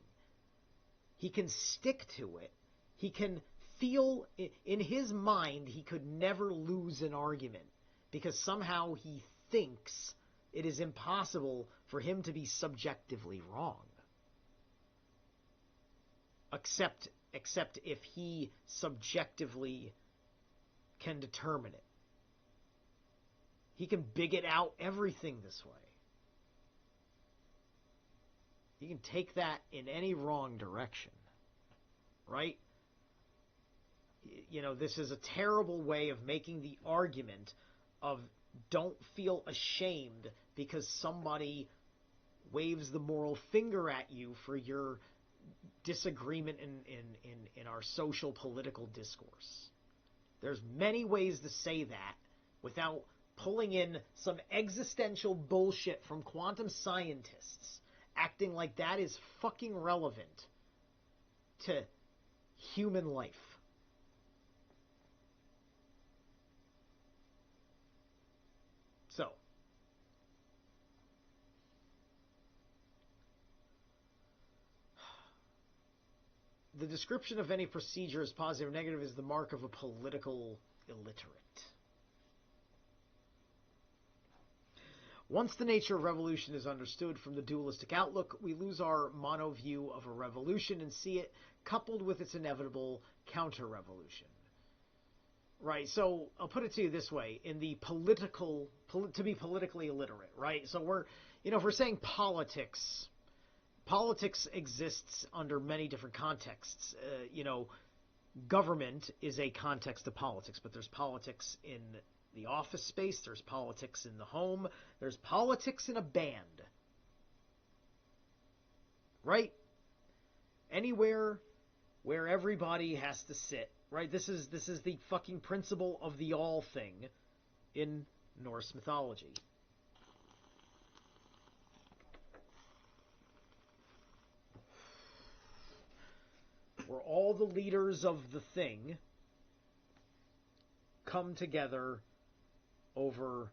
He can stick to it. He can feel, in his mind, he could never lose an argument because somehow he thinks it is impossible for him to be subjectively wrong. Except if he subjectively can determine it. He can bigot out everything this way. He can take that in any wrong direction. Right? You know, this is a terrible way of making the argument of don't feel ashamed because somebody waves the moral finger at you for your disagreement in our social political discourse. There's many ways to say that without pulling in some existential bullshit from quantum scientists acting like that is fucking relevant to human life. So, the description of any procedure as positive or negative is the mark of a political illiterate. Once the nature of revolution is understood from the dualistic outlook, we lose our mono-view of a revolution and see it coupled with its inevitable counter-revolution. Right, so I'll put it to you this way, in the to be politically illiterate, right? So if we're saying politics exists under many different contexts. Government is a context of politics, but there's politics in the office space, there's politics in the home, there's politics in a band. Right? Anywhere where everybody has to sit. Right? This is the fucking principle of the all thing in Norse mythology. Where all the leaders of the thing come together over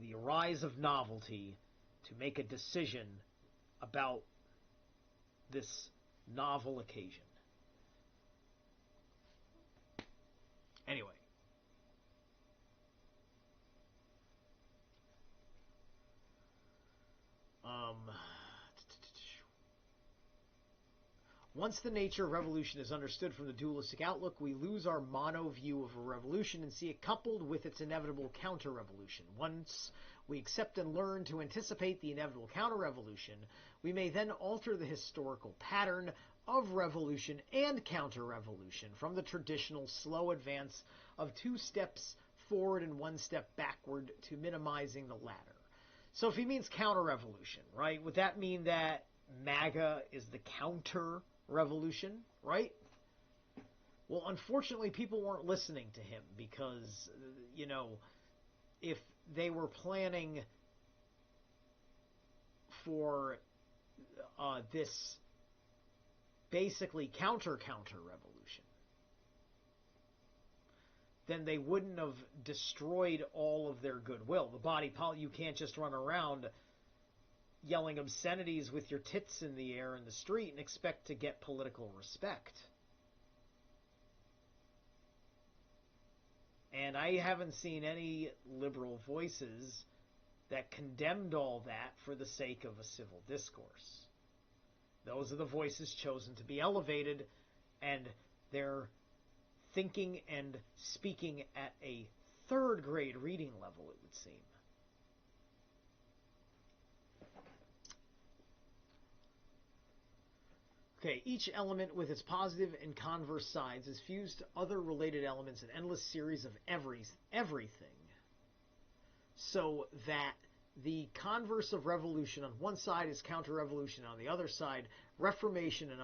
the rise of novelty to make a decision about this novel occasion. Anyway. Once the nature of revolution is understood from the dualistic outlook, we lose our mono view of a revolution and see it coupled with its inevitable counter-revolution. Once we accept and learn to anticipate the inevitable counter-revolution, we may then alter the historical pattern of revolution and counter-revolution from the traditional slow advance of 2 steps forward and 1 step backward to minimizing the latter. So if he means counter-revolution, right, would that mean that MAGA is the counter-revolution, right? Well, unfortunately, people weren't listening to him because, if they were planning for this basically counter-revolution, then they wouldn't have destroyed all of their goodwill. The body politic, you can't just run around yelling obscenities with your tits in the air in the street and expect to get political respect. And I haven't seen any liberal voices that condemned all that for the sake of a civil discourse. Those are the voices chosen to be elevated, and they're thinking and speaking at a 3rd grade reading level, it would seem. Okay, each element with its positive and converse sides is fused to other related elements in an endless series of everything, so that the converse of revolution on one side is counter-revolution, on the other side, reformation, and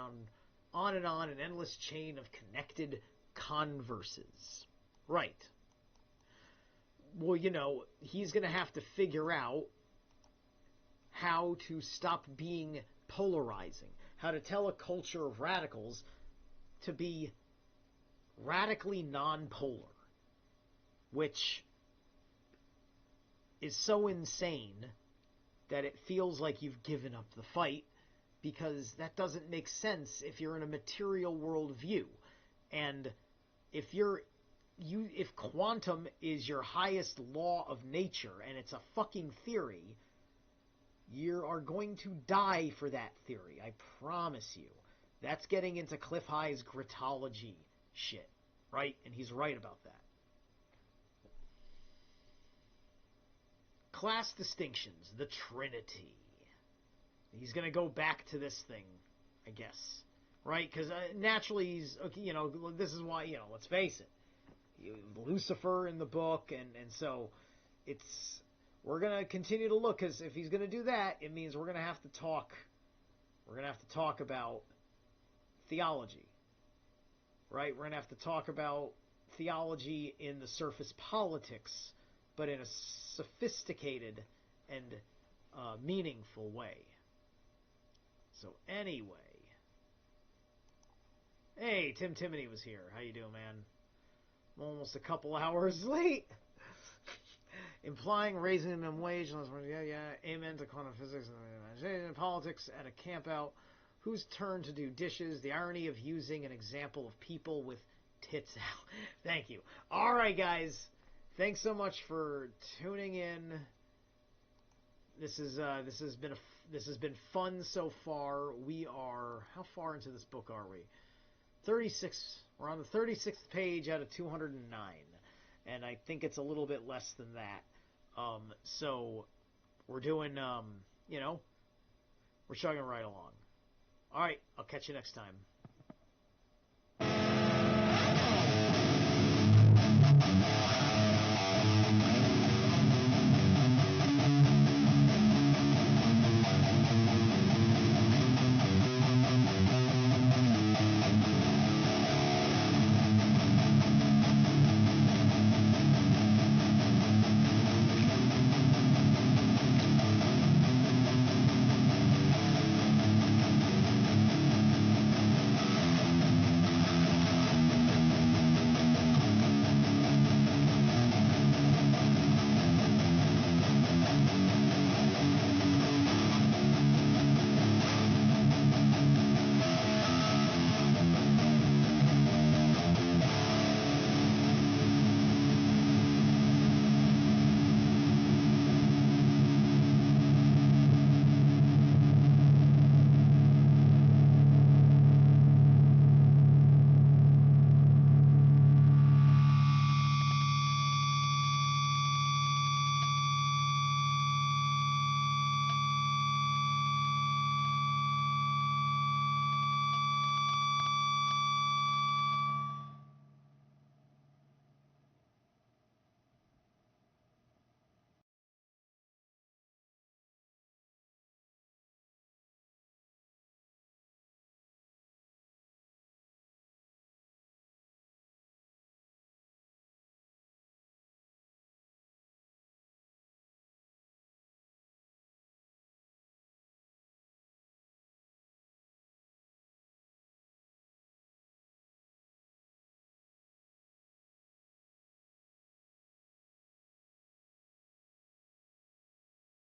on and on, an endless chain of connected converses. Right. Well, he's going to have to figure out how to stop being polarizing, how to tell a culture of radicals to be radically non-polar, which is so insane that it feels like you've given up the fight, because that doesn't make sense if you're in a material world view. And if quantum is your highest law of nature and it's a fucking theory, you are going to die for that theory. I promise you. That's getting into Cliff High's gritology shit, right? And he's right about that. Class distinctions, the Trinity. He's going to go back to this thing, I guess. Right? Because naturally he's, this is why, let's face it. Lucifer in the book, and so we're going to continue to look, because if he's going to do that, it means we're going to have to talk about theology. Right? We're going to have to talk about theology in the surface politics, but in a sophisticated and meaningful way. So anyway. Hey, Tim Timony was here. How you doing, man? I'm almost a couple hours late. Implying raising minimum wage. Amen to quantum physics and politics at a campout. Whose turn to do dishes? The irony of using an example of people with tits out. Thank you. All right, guys. Thanks so much for tuning in. This has been fun so far. We are, how far into this book are we? 36. We're on the 36th page out of 209, and I think it's a little bit less than that. So we're doing, we're chugging right along. All right, I'll catch you next time.